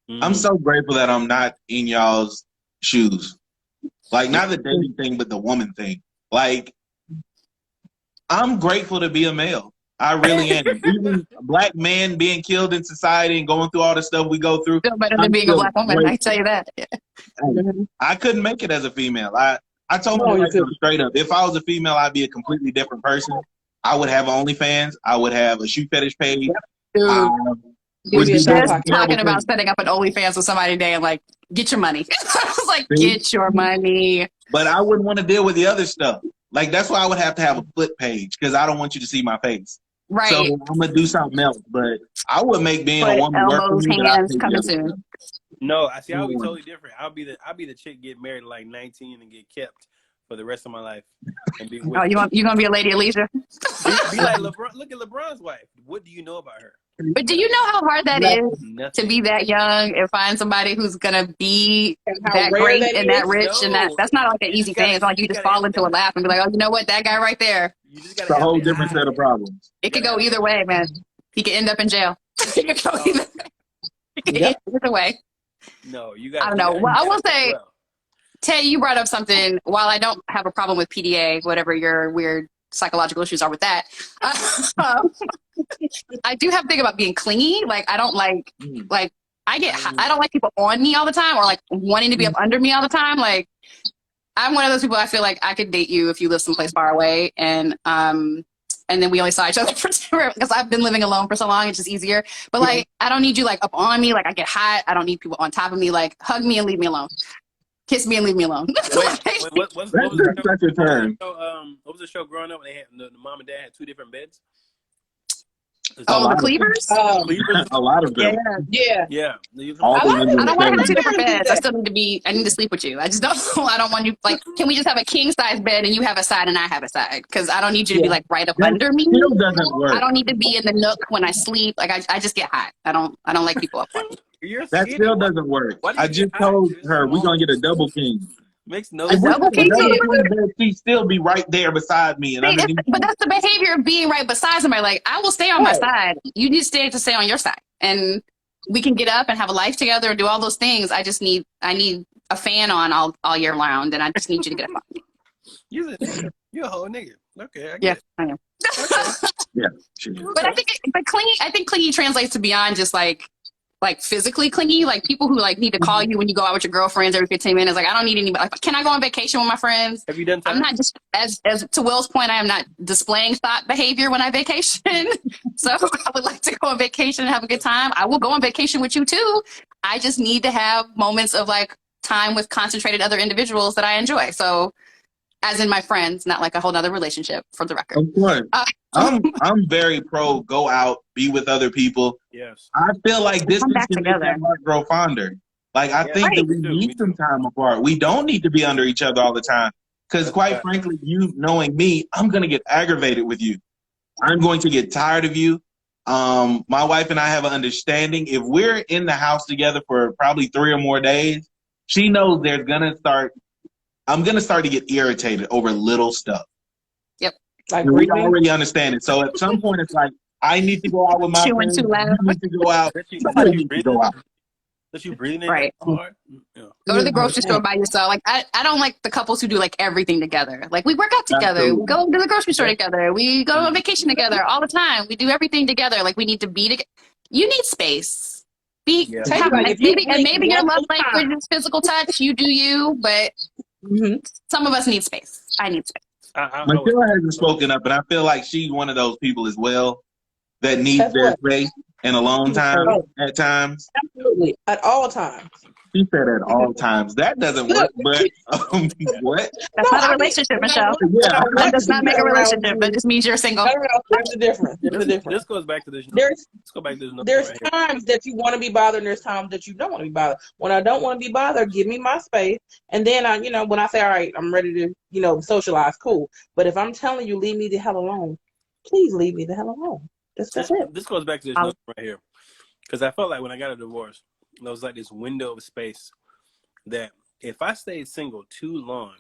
I'm so grateful that I'm not in y'all's shoes. Like, not the dating thing, but the woman thing. Like, I'm grateful to be a male. I really am. Even a black man being killed in society and going through all the stuff we go through. Feel better than I'm being a still black woman. I grateful. tell you that. I couldn't make it as a female. I told No, my you wife couldn't. straight up, if I was a female, I'd be a completely different person. I would have OnlyFans. I would have a shoe fetish page. Dude, You'd would be do a side those pocket. terrible talking about things. setting up an OnlyFans with somebody today and like, get your money. I was like, See? get your money. But I wouldn't want to deal with the other stuff. Like, that's why I would have to have a flip page because I don't want you to see my face. Right. So I'm going to do something else. But I would make being a But woman work for elbows, me. But I'll hands take the coming other soon. stuff. No, I see. I'll be totally different. I'll be the chick get married at like 19 and get kept for the rest of my life and be with. Oh, you gonna be a lady at leisure? be like LeBron. Look at LeBron's wife. What do you know about her? But do you know how hard that is Nothing. to be that young and find somebody who's gonna be And how that rare great that and that is? rich and that's not like an You easy just gotta- thing. It's not like you you just gotta fall into a laugh and be like, oh, you know what, that guy right there. You just It's gotta a whole have the different eye. set of problems. It could go either way, man. He could end up in jail. It could go either. It could Yep. end either way. No, you got. I don't know. Well, I will say, Tay, you brought up something. While I don't have a problem with PDA, whatever your weird psychological issues are with that, I do have a thing about being clingy. Like, I don't like I don't like people on me all the time or like wanting to be up under me all the time. Like, I'm one of those people. I feel like I could date you if you live someplace far away, and then we only saw each other for because I've been living alone for so long. It's just easier. But like, I don't need you like up on me. Like, I get hot. I don't need people on top of me. Like, hug me and leave me alone. kiss me and leave me alone. Wait, what was That's such a term. what was the show growing up when they had the mom and dad had 2 different beds? Oh, the Cleavers? Cleavers? A lot of them. Yeah. All I the women don't want to have 2 say different beds. I need to sleep with you. I just don't, I don't want you, like, can we just have a king size bed and you have a side and I have a side? Because I don't need you to be like right up under me. still doesn't work. I don't need to be in the nook when I sleep. Like, I just get hot. I don't like people up on me. That still doesn't work. I just told her we're gonna get a double king. Makes no A sense. double king? She'd still be right there beside me. And See, but that's the behavior of being right beside somebody. Like, I will stay on my side. You need to stay on your side. And we can get up and have a life together and do all those things. I need a fan on all year round, and I just need you to get up on me. You're a whole nigga. Okay, I get it. I am. Okay. Yeah. But I think clingy translates to beyond just like physically clingy, like people who like need to call you when you go out with your girlfriends every 15 minutes. Like, I don't need anybody. Like, can I go on vacation with my friends? Have you done time? I'm not just, as to Will's point, I am not displaying thought behavior when I vacation. So I would like to go on vacation and have a good time. I will go on vacation with you too. I just need to have moments of like time with concentrated other individuals that I enjoy. So as in my friends, not like a whole nother relationship, for the record. Of course. I'm very pro go out, be with other people. Yes. I feel like this Come is back to make that heart grow fonder. Like, I think that we need some time apart. We don't need to be under each other all the time. Because quite frankly, you knowing me, I'm going to get aggravated with you. I'm going to get tired of you. My wife and I have an understanding. If we're in the house together for probably 3 or more days, she knows I'm going to start to get irritated over little stuff. Yep. Like, we already understand it. So at some point, it's like, I need to go out with my friends. Too loud. You need to go out. Somebody needs to go out. That you breathing right. hard. Yeah. Go to the grocery store by yourself. Like, I don't like the couples who do like everything together. Like, we work out together. Absolutely. We go to the grocery store together. We go on vacation together all the time. We do everything together. Like, we need to be together. You need space. Maybe your love language is physical touch. You do you, but some of us need space. I need space. Michelle hasn't spoken up, and I feel like she's one of those people as well that needs their space and alone time at times. Absolutely, at all times. She said at all times. That doesn't work, but what? That's not a relationship, Michelle. Yeah. That does not make a relationship. That just means you're single. No, there's a difference. This goes back to this. Let's go back to this. There's times that you want to be bothered, and there's times that you don't want to be bothered. When I don't want to be bothered, give me my space. And then when I say, all right, I'm ready to, socialize, cool. But if I'm telling you, leave me the hell alone, please leave me the hell alone. That's it. This goes back to this note right here. Because I felt like when I got a divorce, there was like this window of space that if I stayed single too long,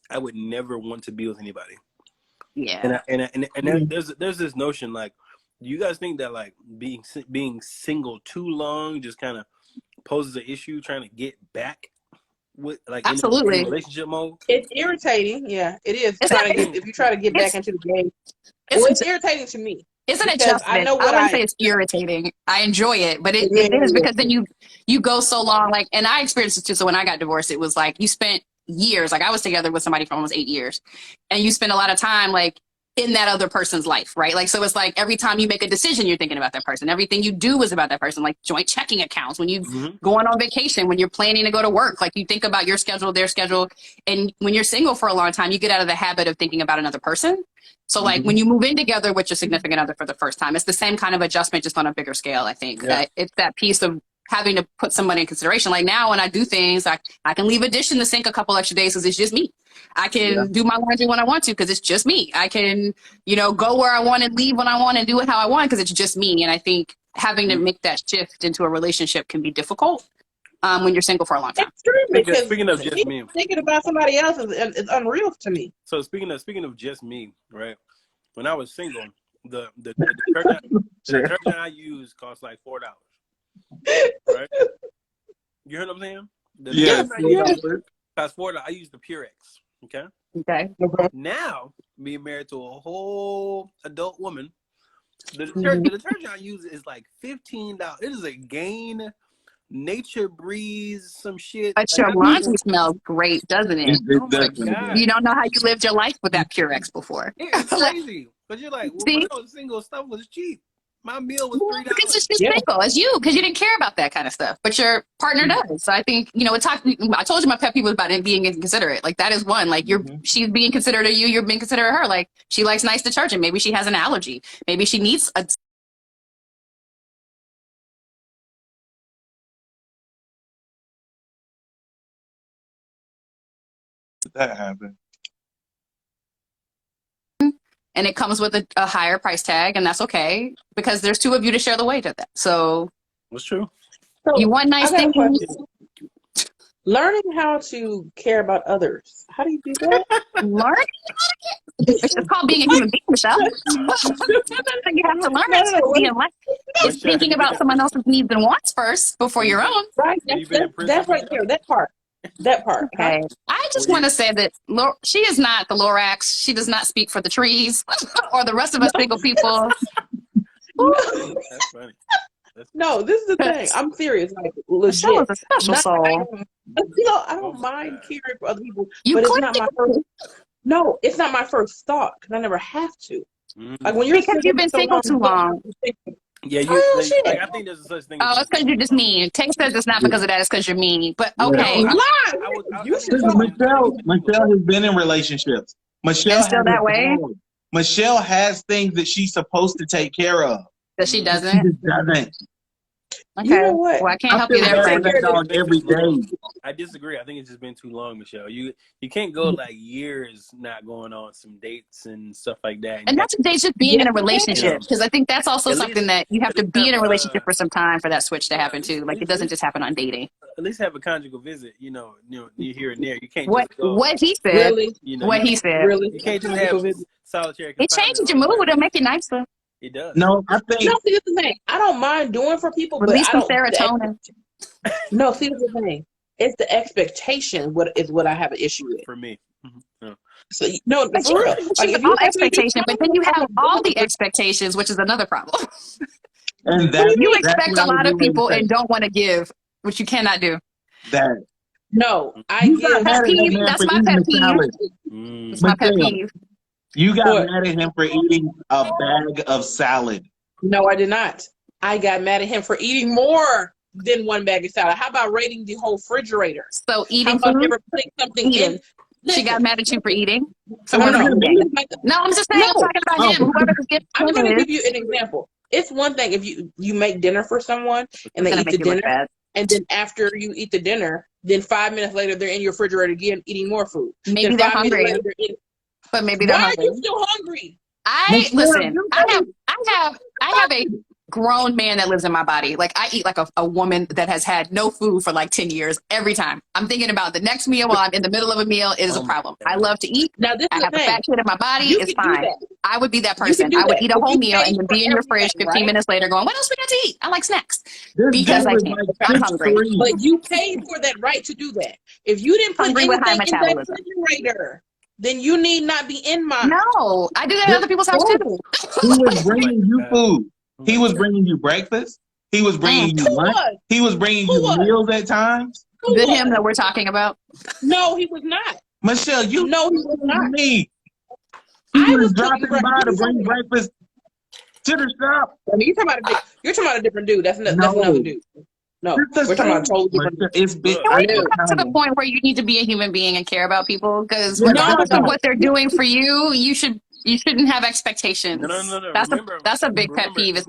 I would never want to be with anybody. Yeah. And there's this notion, like, do you guys think that like being single too long just kind of poses an issue trying to get back with like absolutely in relationship mode? It's irritating. Yeah, it is. If you try to get back into the game, it's irritating to me. It's an adjustment. I wouldn't say it's irritating. I enjoy it, but it is because then you go so long. Like, and I experienced it too. So when I got divorced, it was like you spent years. Like, I was together with somebody for almost 8 years, and you spend a lot of time like in that other person's life, right? Like, so it's like every time you make a decision, you're thinking about that person. Everything you do is about that person. Like joint checking accounts, when you going on vacation, when you're planning to go to work, like you think about your schedule, their schedule. And when you're single for a long time, you get out of the habit of thinking about another person. So like when you move in together with your significant other for the first time, it's the same kind of adjustment, just on a bigger scale. I think it's that piece of having to put somebody in consideration. Like now when I do things, I can leave a dish in the sink a couple extra days because it's just me. I can do my laundry when I want to because it's just me. I can, go where I want and leave when I want and do it how I want because it's just me. And I think having to make that shift into a relationship can be difficult when you're single for a long time. It's true, because speaking of just me, thinking about somebody else is unreal to me. So speaking of just me, right? When I was single, the detergent I used cost like $4. Right? You heard what I'm saying? The detergent I used cost $4. I used the Purex. Okay. Now, being married to a whole adult woman, the detergent I use is like $15. It is a Gain Nature Breeze, some shit. But your laundry smells great, doesn't it? Oh my God. You don't know how you lived your life with that Purex before. It's crazy. But you're like, when I was single, stuff was cheap. My meal was $3. Because it's just single. It's you, because you didn't care about that kind of stuff. But your partner does. So I think, I told you my pet peeve was about it being inconsiderate. Like, that is one. Like, she's being considerate of you, you're being considerate of her. Like, she likes nice detergent. Maybe she has an allergy. Maybe she needs a That happened. and it comes with a higher price tag, and that's okay, because there's two of you to share the weight of that. So That's true. So, you want nice I got a things. question. Learning how to care about others. How do you do that? Learn. It's just called being a human being, Michelle. You have to learn to be It's thinking about someone else's needs and wants first before your own. Right. That's right there. That part. Okay. I just want to say that she is not the Lorax. She does not speak for the trees or the rest of us single people. That's funny. No, this is the thing. I'm serious. Like, legit. Michelle is a special soul. I don't mind caring for other people, You but it's not my first. No, it's not my first thought because I never have to. Like when you're because you've been single too long. Yeah, shit. I think there's a such thing. Oh, it's because you're just mean. Tank says it's not because of that. It's because you're mean. But okay, Michelle has been in relationships. Michelle still that way. Michelle has things that she's supposed to take care of. that she She doesn't. just doesn't. Okay, You know what? well I can't help you there, friend. That dog every day. I disagree. I think it's just been too long, Michelle. You can't go like years not going on some dates and stuff like that. And that's just being in a relationship, because I think that's also At something least- that you have to be in a have, relationship for some time for that switch to happen too. Like, it doesn't just happen on dating. At least have a conjugal visit. You here and there. You can't What just go. what he said. Really? What he said. Really? You can't just have solitary. It changes your mood. It'll make you nicer. It does. No, I think No, see, this is the thing. I don't mind doing for people, Release but some serotonin. No, see, this is the thing. It's the expectation. What I have an issue with. For me. No. So no, But for real. Like, if you all ask me to do expectation, but then you have all the expectations, which is another problem. and that You that's expect what a I lot was of getting people ready and to don't want to give, which you cannot do. say. That No, I you got give. mad at that man That's for my eating pet the peeve. salad. It's my pet Michelle, peeve. You got What? mad at him for eating a bag of salad. No, I did not. I got mad at him for eating more than one bag of salad. How about raiding the whole refrigerator? So How eating about food, never putting something eating. in? She got mad at you for eating. So No, what no, are you getting? no. No, I'm just saying, I'm No. talking about him. Whoever the gift I'm going to is, give you an example. It's one thing if you make dinner for someone and they gonna eat the make you look dinner, bad. and then after you eat the dinner, then 5 minutes later they're in your refrigerator again eating more food. Maybe Then they're 5 minutes hungry, later, they're eating. but maybe they're Why are hungry. you still hungry? Listen. I have a grown man that lives in my body. Like, I eat like a woman that has had no food for like 10 years every time. I'm thinking about the next meal while I'm in the middle of a meal. It is a problem. I love to eat. Now this I is have the a thing. fat kid in my body. You It's can do fine. that. I would be that You person. can do I would that. eat a But whole you meal pay and then for be in your fridge everything, 15 right? minutes later going, what else we got to eat? I like snacks. This Because I dinner is can. like I'm hungry. 6'3". But you paid for that right to do that. If you didn't put Hungry with high anything in that metabolism. refrigerator, then you need not be in mine. No, I do that at other people's house too. He was bringing you food. He was bringing you breakfast. He was bringing you Who lunch. was? He was bringing Who you was? meals at times. Who The was? him that we're talking about. No, he was not. Michelle, you No, he was not. me. I He was was dropping cooking by to breakfast. bring breakfast to the shop. I mean, you're talking about a different dude. That's another dude. No, It's the we're talking about a same. totally different dude. It's big. Can we I know. come to the point where you need to be a human being and care about people? Because Yeah, regardless no. of what they're doing for you, you shouldn't have expectations. No. That's a big pet peeve. Is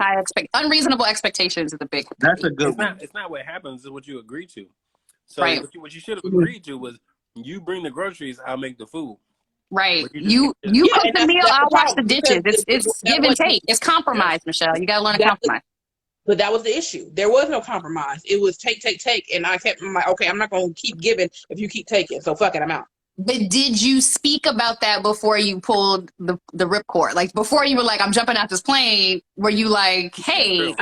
unreasonable expectations is a big. That's a good It's one. not what happens. It's what you agree to. So Right. what you should have agreed to was you bring the groceries, I'll make the food. Right. But you You Yeah, cook and the meal, that's I'll the wash the problem, dishes. because It's that give and wasn't- take. It's compromise, Michelle. You gotta learn to That- compromise. But that was the issue. There was no compromise. It was take, and I'm like, okay, I'm not going to keep giving if you keep taking. So fuck it, I'm out. But did you speak about that before you pulled the ripcord? Like, before you were like, I'm jumping out this plane, were you like, hey,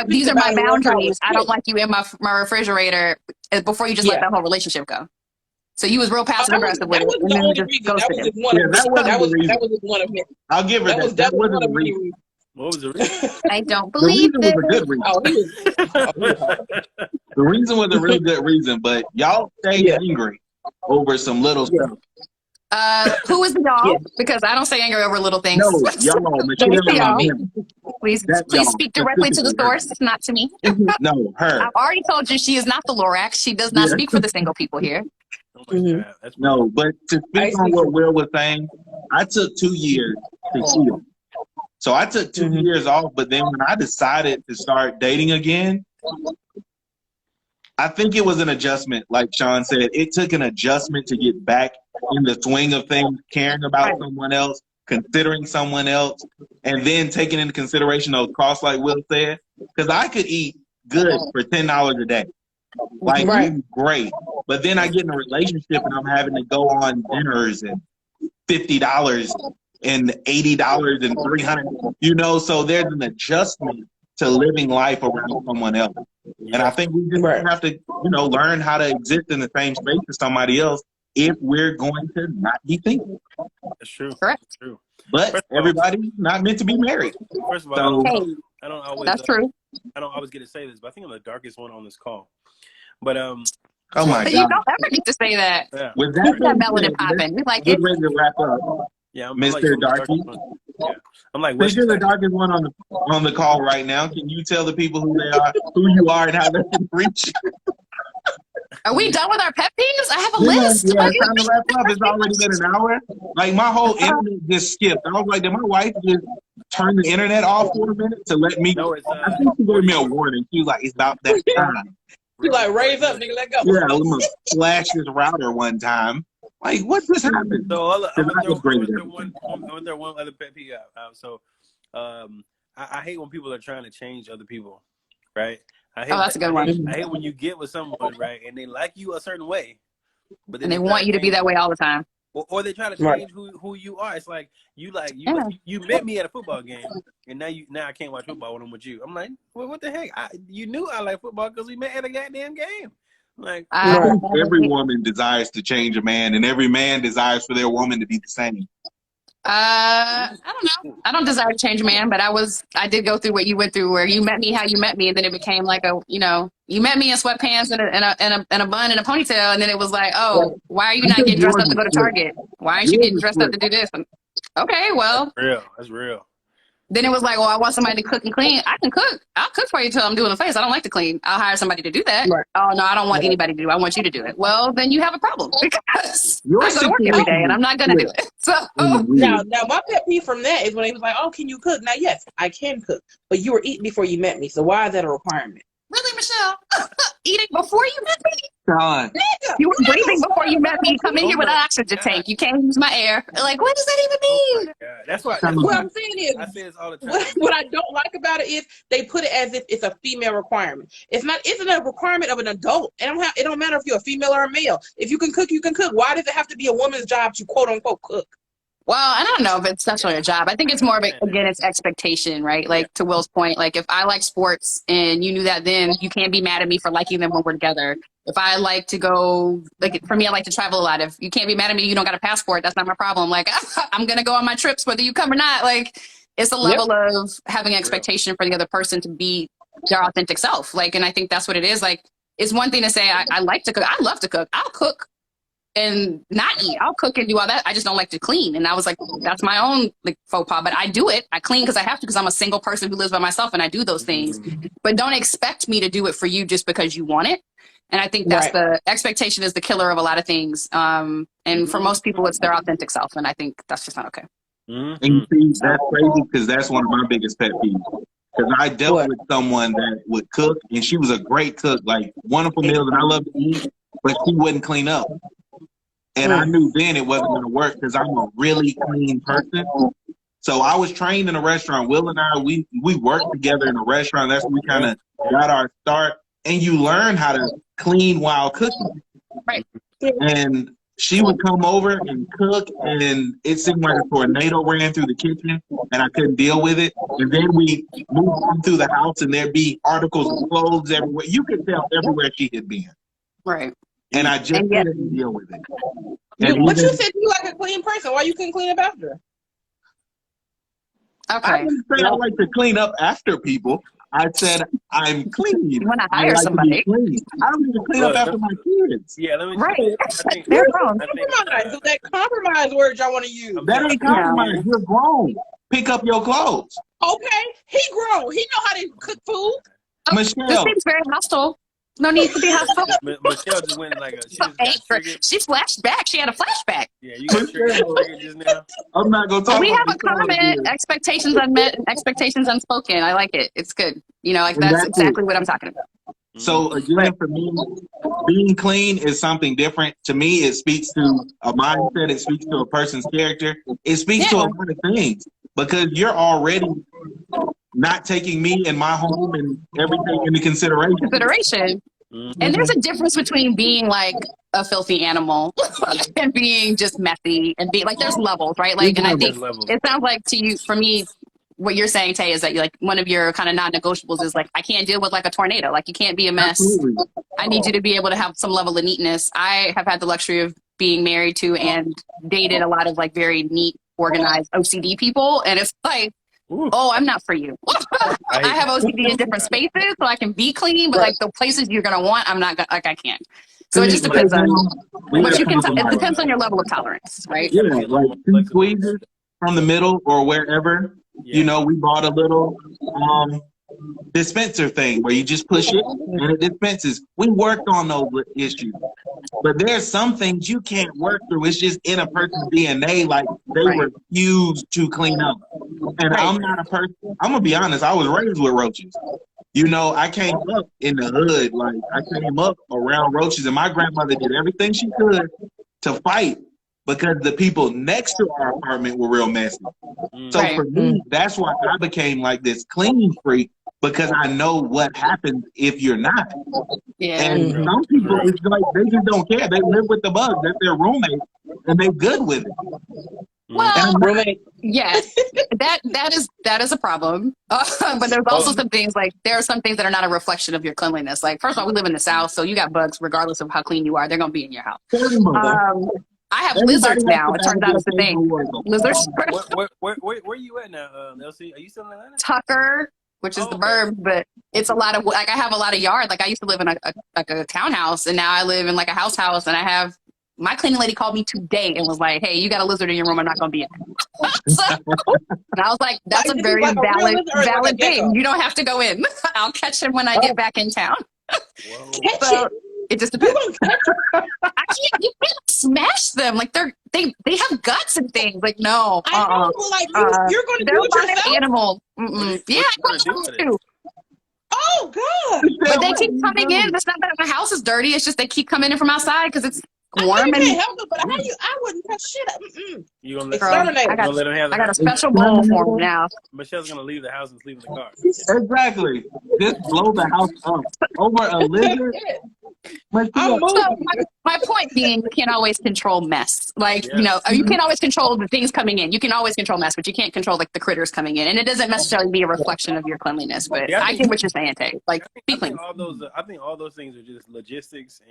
these are my boundaries. I don't like you in my refrigerator, before you just let that whole relationship go? So you was real passive aggressive with it, and then you just ghosted him. That was just one of many. I'll give her that. That wasn't the reason. What was the reason? I don't The believe reason was a it. good reason. Oh, he was. The reason was a really good reason, but y'all stayed angry over some little stuff. Who is the y'all? Yeah. Because I don't say anger over little things. No, y'all, Don't Michelle say and y'all. him. Please That y'all, speak directly to the specifically source, not to me. her. No, her. I've already told you she is not the Lorax. She does not Yeah. speak for the single people here. Oh my God, that's No, but to I speak on speak what for- Will was saying, I took 2 years to heal. So I took 2 years off, but then when I decided to start dating again, I think it was an adjustment. Like Sean said, it took an adjustment to get back in the swing of things, caring about someone else, considering someone else, and then taking into consideration those costs, like Will said. Because I could eat good for $10 a day. Like, great. But then I get in a relationship and I'm having to go on dinners and $50 and $80 and $300, you know, so there's an adjustment to living life around someone else. And I think we just have to, you know, learn how to exist in the same space as somebody else if we're going to not be single. That's true. Correct. That's true. But everybody's not meant to be married. First of all, So, I don't always. That's true. I don't always get to say this, but I think I'm the darkest one on this call. But oh my But God. you don't ever get to say that. yeah, With Keep that that being melanin said, popping. We like get it. ready to wrap up. yeah, I'm Mr. like, I'm the Darky. darkest one. Yeah, I'm like, Since you're the darkest one on the call right now, can you tell the people who they are, who you are, and how they can reach you? Are we done with our pet peeves? I have a list. Yeah, it's time to wrap up. It's already been an hour. Like, my whole internet just skipped. I was like, did my wife just turn the internet off for a minute to let me? No, it's I think she gave me a warning. She was like, it's about that time. You like raise up, nigga, let go. Yeah, I'm gonna flash this router one time. Like, what just happened? So I'm I gonna was great at throw everything. one other pet peeve out. I hate when people are trying to change other people, right? I hate that's a good one. I hate when you get with someone, right, and they like you a certain way, but then And they want you to be that way all the time. or they try to change who you are. It's like you met me at a football game, and now I can't watch football when I'm with you. I'm like, well, what the heck? You knew I like football because we met at a goddamn game. Like, I think every woman desires to change a man, and every man desires for their woman to be the same. I don't know. I don't desire to change a man, but I did go through what you went through, where you met me how you met me, and then it became like you met me in sweatpants and a bun and a ponytail, and then it was like, oh, why are you not getting dressed up to go to Target? Why aren't you getting dressed up to do this? And, okay, well, that's real. Then it was like, well, I want somebody to cook and clean. I can cook. I'll cook for you until I'm doing the face. I don't like to clean. I'll hire somebody to do that. Right. Oh, no, I don't want anybody to do it. I want you to do it. Well, then you have a problem because I go to work every day and I'm not going to do it. So now my pet peeve from that is when he was like, oh, can you cook? Now, yes, I can cook, but you were eating before you met me. So why is that a requirement? Really, Michelle? Eating before you met me? Sean. You were breathing before you met me. You come in here with an oxygen tank. You can't use my air. Like, what does that even mean? That's what I'm saying is, I say this all the time. What I don't like about it is they put it as if it's a female requirement. It's not. Isn't a requirement of an adult. It don't matter if you're a female or a male. If you can cook, you can cook. Why does it have to be a woman's job to quote unquote cook? Well, I don't know if it's necessarily a job. I think it's more of it's expectation, right? Like to Will's point, like if I like sports and you knew that, then you can't be mad at me for liking them when we're together. If I like to go, like for me, I like to travel a lot. If you can't be mad at me, you don't got a passport. That's not my problem. Like I'm going to go on my trips, whether you come or not. Like it's a level of having expectation for the other person to be their authentic self. Like, and I think that's what it is. Like, it's one thing to say, I like to cook. I love to cook. I'll cook and not eat. I'll cook and do all that. I just don't like to clean. And I was like, that's my own like faux pas, but I do it. I clean because I have to, because I'm a single person who lives by myself and I do those things. But don't expect me to do it for you just because you want it. And I think that's the expectation is the killer of a lot of things. And for most people, it's their authentic self. And I think that's just not okay. And you see, that's crazy because that's one of my biggest pet peeves. Because I dealt with someone that would cook, and she was a great cook, like wonderful meals, and I love to eat, but she wouldn't clean up. And I knew then it wasn't going to work because I'm a really clean person. So I was trained in a restaurant. Will and I, we worked together in a restaurant. That's where we kind of got our start. And you learn how to clean while cooking. Right. And she would come over and cook, and it seemed like a tornado ran through the kitchen, and I couldn't deal with it. And then we moved on through the house, and there'd be articles of clothes everywhere. You could tell everywhere she had been. Right. And I just couldn't deal with it. But you said you like a clean person. Why you couldn't clean up after? Okay. I didn't say I like to clean up after people. I said I'm clean. You want to I hire like to be somebody. clean. I don't even clean up after my kids. Yeah, let me. Right. I think They're grown. Compromise. That compromise word y'all want to use. That ain't compromise. You're grown. Pick up your clothes. Okay, he grown. He know how to cook food. Michelle. This seems very hostile. No need to be hostile. Michelle just went like she So just got angry. triggered. She flashed back. She had a flashback. Yeah, you got triggered just now. I'm not gonna talk But we about have a this all comment, again. expectations unmet and expectations unspoken. I like it. It's good. You know, like And that's that's exactly what I'm talking about. So again, for me, being clean is something different. To me, it speaks to a mindset. It speaks to a person's character. It speaks to a lot of things because you're already not taking me and my home and everything into consideration. And there's a difference between being like a filthy animal and being just messy and being like, there's levels, right? Like, and I think it sounds like to you, for me, what you're saying, Tay, is that you like one of your kind of non-negotiables is like, I can't deal with like a tornado. Like you can't be a mess. Absolutely. I need you to be able to have some level of neatness. I have had the luxury of being married to and dated a lot of like very neat, organized OCD people. And it's like, oh, I'm not for you. I have OCD in different spaces, so I can be clean, but like the places you're gonna want, I'm not gonna, like I can't. So it just depends on what you can. It depends on your level of tolerance, right? Yeah, like 2 squeezes from the middle or wherever. You know, we bought a little dispenser thing where you just push it and it dispenses. We worked on those issues, but there's some things you can't work through. It's just in a person's DNA. Like they refuse to clean up. And I'm not a person. I'm gonna be honest. I was raised with roaches. You know, I came up in the hood. Like I came up around roaches, and my grandmother did everything she could to fight because the people next to our apartment were real messy. So for me, that's why I became like this clean freak because I know what happens if you're not. Yeah. And some people, it's like they just don't care. They live with the bugs. That's their roommate, and they're good with it. Well, yes, that is a problem. But there's also some things like there are some things that are not a reflection of your cleanliness. Like first of all, we live in the South, so you got bugs regardless of how clean you are. They're gonna be in your house. I have lizards now. It turns out it's the thing. Lizards. Where you at now, LC? Are you still in Atlanta? Tucker, which is the verb, but it's a lot of like I have a lot of yard. Like I used to live in a townhouse, and now I live in like a house, and I have. My cleaning lady called me today and was like, "Hey, you got a lizard in your room. I'm not going to be in there." And I was like, "That's a very valid thing. You don't have to go in. I'll catch him when I get back in town." So it just depends. I can't. You can't smash them. Like they have guts and things. Like no. I know. Like you're going to do it yourself. Animal. Yeah, I do. Oh God! But they keep coming in. It's not that my house is dirty. It's just they keep coming in from outside because it's warm. I can't help it, but I wouldn't touch shit. You gonna let them have I got a special bowl for them now. Michelle's gonna leave the house and sleep in the car. Exactly. Just blow the house up over a lizard. My point being, you can't always control mess. Like, you know, you can't always control the things coming in. You can always control mess, but you can't control like the critters coming in. And it doesn't necessarily be a reflection of your cleanliness. But I get what you're saying, Tay. Like, be clean. I think all those things are just logistics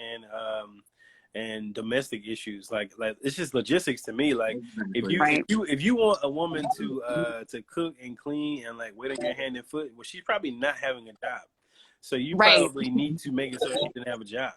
and domestic issues. Like it's just logistics to me. Like if you want a woman to cook and clean and like wait on your hand and foot, well, she's probably not having a job. So you probably need to make it so she can have a job.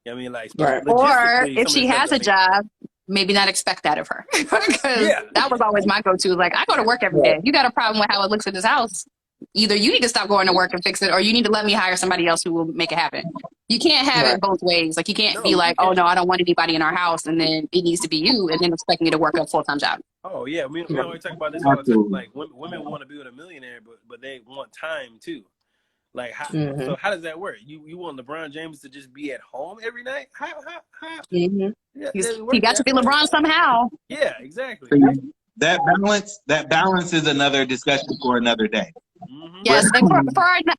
You know what I mean? Like, or if she has a job, maybe not expect that of her. Because that was always my go-to. Like, I go to work every day. You got a problem with how it looks in this house. Either you need to stop going to work and fix it, or you need to let me hire somebody else who will make it happen. You can't have it both ways. Like, you can't be like, oh, no, I don't want anybody in our house, and then it needs to be you, and then expect me to work a full-time job. Oh, yeah. We always talk about this all the time. Like, women want to be with a millionaire, but they want time, too. Like, so how does that work? You want LeBron James to just be at home every night? How? He got to be LeBron somehow. Yeah, exactly. That balance is another discussion for another day. Yes, and for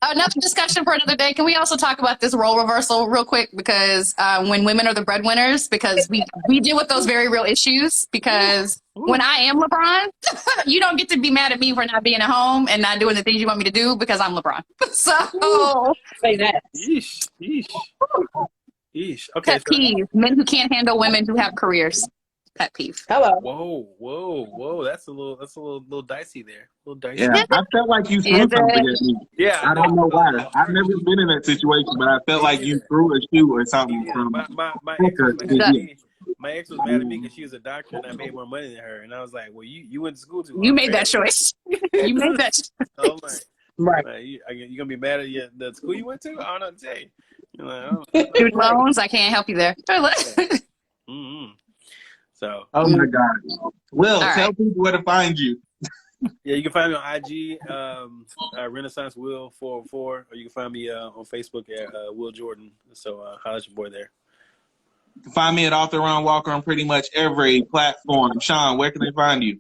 another discussion for another day, can we also talk about this role reversal real quick? Because when women are the breadwinners, because we deal with those very real issues. Because when I am LeBron, you don't get to be mad at me for not being at home and not doing the things you want me to do because I'm LeBron. So say that. Yeesh. Okay. Pet peeve: men who can't handle women who have careers. pet peeve. Hello. Whoa. That's a little dicey there. A little dicey. Yeah, I felt like you threw Is something it? at me. Yeah, I don't know why. I've never been in that situation, but I felt like you threw a shoe or something from my ex was mad at yeah. me. My ex was mad at me because she was a doctor and I made more money than her. And I was like, well, you went to school too long. You made that choice. You made that choice. So I'm like, Right. you gonna be mad at the school you went to? I don't know what to tell you. You're like, Student loans, I can't help you there. mm-hmm. So. Oh my God. Will, All tell right. people where to find you. Yeah, you can find me on IG, Renaissance Will 404, or you can find me on Facebook at Will Jordan. So holla at your boy there. You can find me at Author Ron Walker on pretty much every platform. Sean, where can they find you?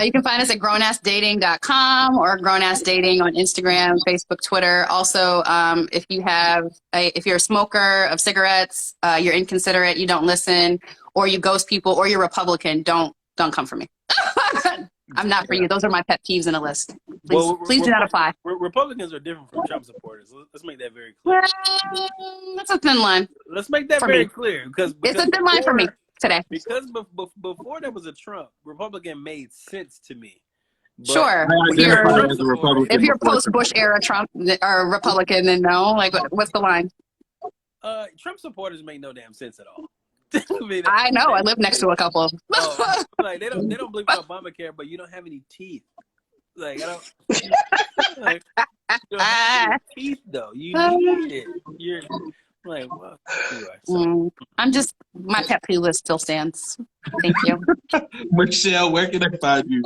You can find us at grownassdating.com or grownassdating on Instagram, Facebook, Twitter. Also, if you're a smoker of cigarettes, you're inconsiderate, you don't listen, or you ghost people, or you're Republican, don't come for me. I'm not for you. Those are my pet peeves in a list. Please do not apply. Republicans are different from Trump supporters. Let's make that very clear. That's a thin line. Let's make that For very me. clear because It's a thin line for me today. Because before there was a Trump, Republican made sense to me. But Sure. I identify as a Republican. If you're post-Bush era Trump or Republican, then no. Like, what's the line? Trump supporters make no damn sense at all. I know. I live next to a couple of them. Like they don't believe in Obamacare, but you don't have any teeth. Like I don't. Like, you don't have any teeth though. You need it. You're like what? Anyway, I'm just my pet peeve list still stands. Thank you. Michelle, where can I find you?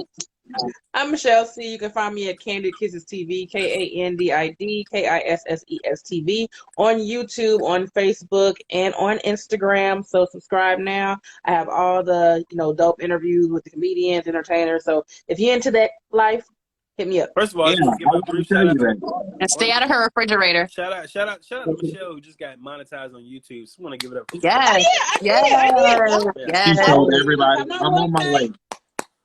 I'm Michelle C. You can find me at Candid Kisses TV, KANDID KISSES TV, on YouTube, on Facebook, and on Instagram. So subscribe now. I have all the dope interviews with the comedians, entertainers. So if you're into that life, hit me up. First of all, I just want to give a brief shout out. And stay out of her refrigerator. Shout out to Michelle who just got monetized on YouTube. Just want to give it up. Yes. She told everybody, I'm on my way.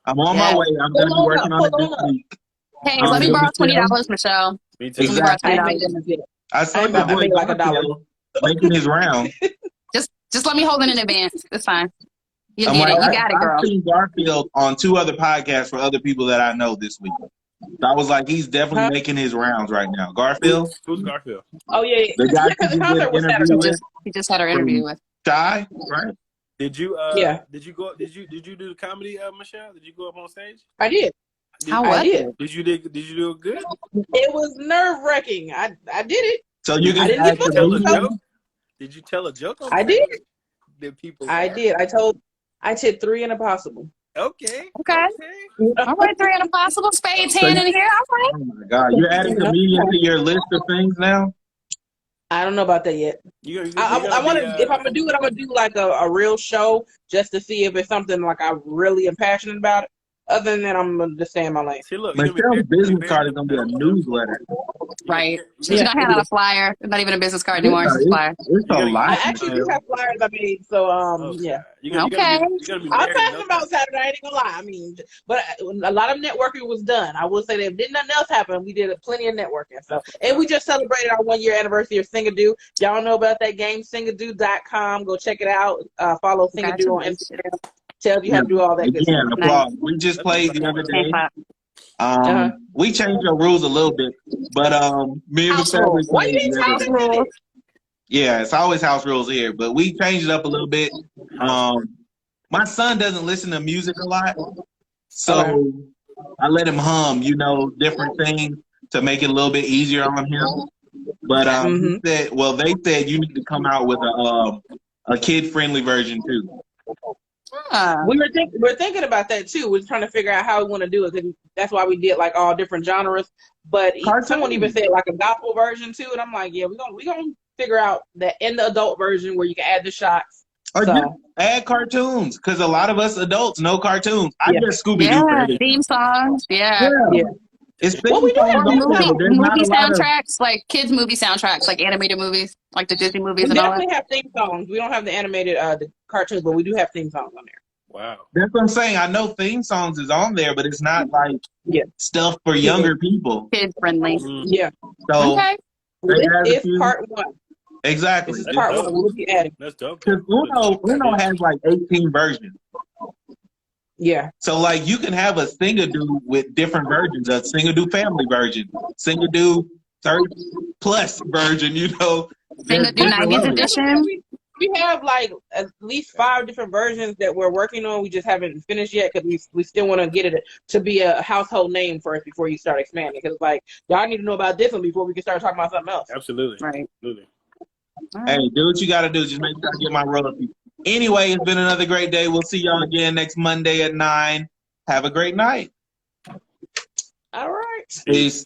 I'm on my way. I'm going to be working on it this week. Hey, let me borrow $20, Michelle. Me too. Exactly. I saw your boy like $1 making his round. Just let me hold it in advance. It's fine. You get it. You got it, girl. I've seen Garfield on 2 other podcasts for other people that I know this week. So I was like, he's definitely making his rounds right now. Garfield? Who's Garfield? Oh, yeah. The guy Because the concert was Saturday. He just had our interview with. Shy, right? Did you? Yeah. Did you do the comedy, Michelle? Did you go up on stage? I did. How was it? Did you do it good? It was nerve-wracking. I did it. So you I can didn't tell a joke? Did you tell a joke on I stage? did. Did people? I did. I did 3 and Impossible. Okay. All right, 3 and Impossible. Spades hand in here. All right. Oh my God, you're adding comedians to your list of things now? I don't know about that yet. I want to. If I'm gonna do it, I'm gonna do like a real show just to see if it's something like I really am passionate about it. Other than that, I'm gonna just stay in my lane. See, look, Michelle's business card is gonna be a newsletter. Right. She's gonna hand out a flyer. It's not even a business card anymore. It's just a flyer. It's a lot. I actually do have flyers I made, so yeah. Okay. I'm passionate about Saturday. I ain't gonna lie. I mean, but a lot of networking was done. I will say that if nothing else happened, we did plenty of networking. So, and we just celebrated our 1-year anniversary of Singadoo. Y'all know about that game, Singadoo.com. Go check it out. Follow Singadoo on Instagram. Tells you how to do all that good stuff. Again, applause. We just played the other day. We changed our rules a little bit, but me and the family. Why you didn't change the rules? Yeah, it's always house rules here, but we changed it up a little bit. My son doesn't listen to music a lot, so I let him hum, different things to make it a little bit easier on him. But he said, they said you need to come out with a kid-friendly version too. We're thinking about that too. We're trying to figure out how we want to do it. Cause that's why we did like all different genres. But someone even said like a gospel version too, and I'm like, yeah, we're gonna figure out that in the adult version where you can add the shots. Or just add cartoons, because a lot of us adults know cartoons. I just Scooby-Doo. Yeah, theme songs. Yeah. It's movie soundtracks, like kids' movie soundtracks, like animated movies, like the Disney movies and all that. We definitely have theme songs. We don't have the animated the cartoons, but we do have theme songs on there. Wow. That's what I'm saying. I know theme songs is on there, but it's not like stuff for younger people. Kid friendly. Yeah. So this is part 1. Exactly. This is part 1. We'll be adding. That's dope. Because Uno has like 18 versions. Yeah. So like you can have a single dude with different versions, a single dude family version, single dude 30 plus version, you know. Single do 90s edition. We have like at least 5 different versions that we're working on. We just haven't finished yet because we still want to get it to be a household name first before you start expanding. Because like y'all need to know about this one before we can start talking about something else. Absolutely. Right. Absolutely. Hey, do what you got to do. Just make sure I get my royalty. Anyway, it's been another great day. We'll see y'all again next Monday at 9. Have a great night. All right. Peace.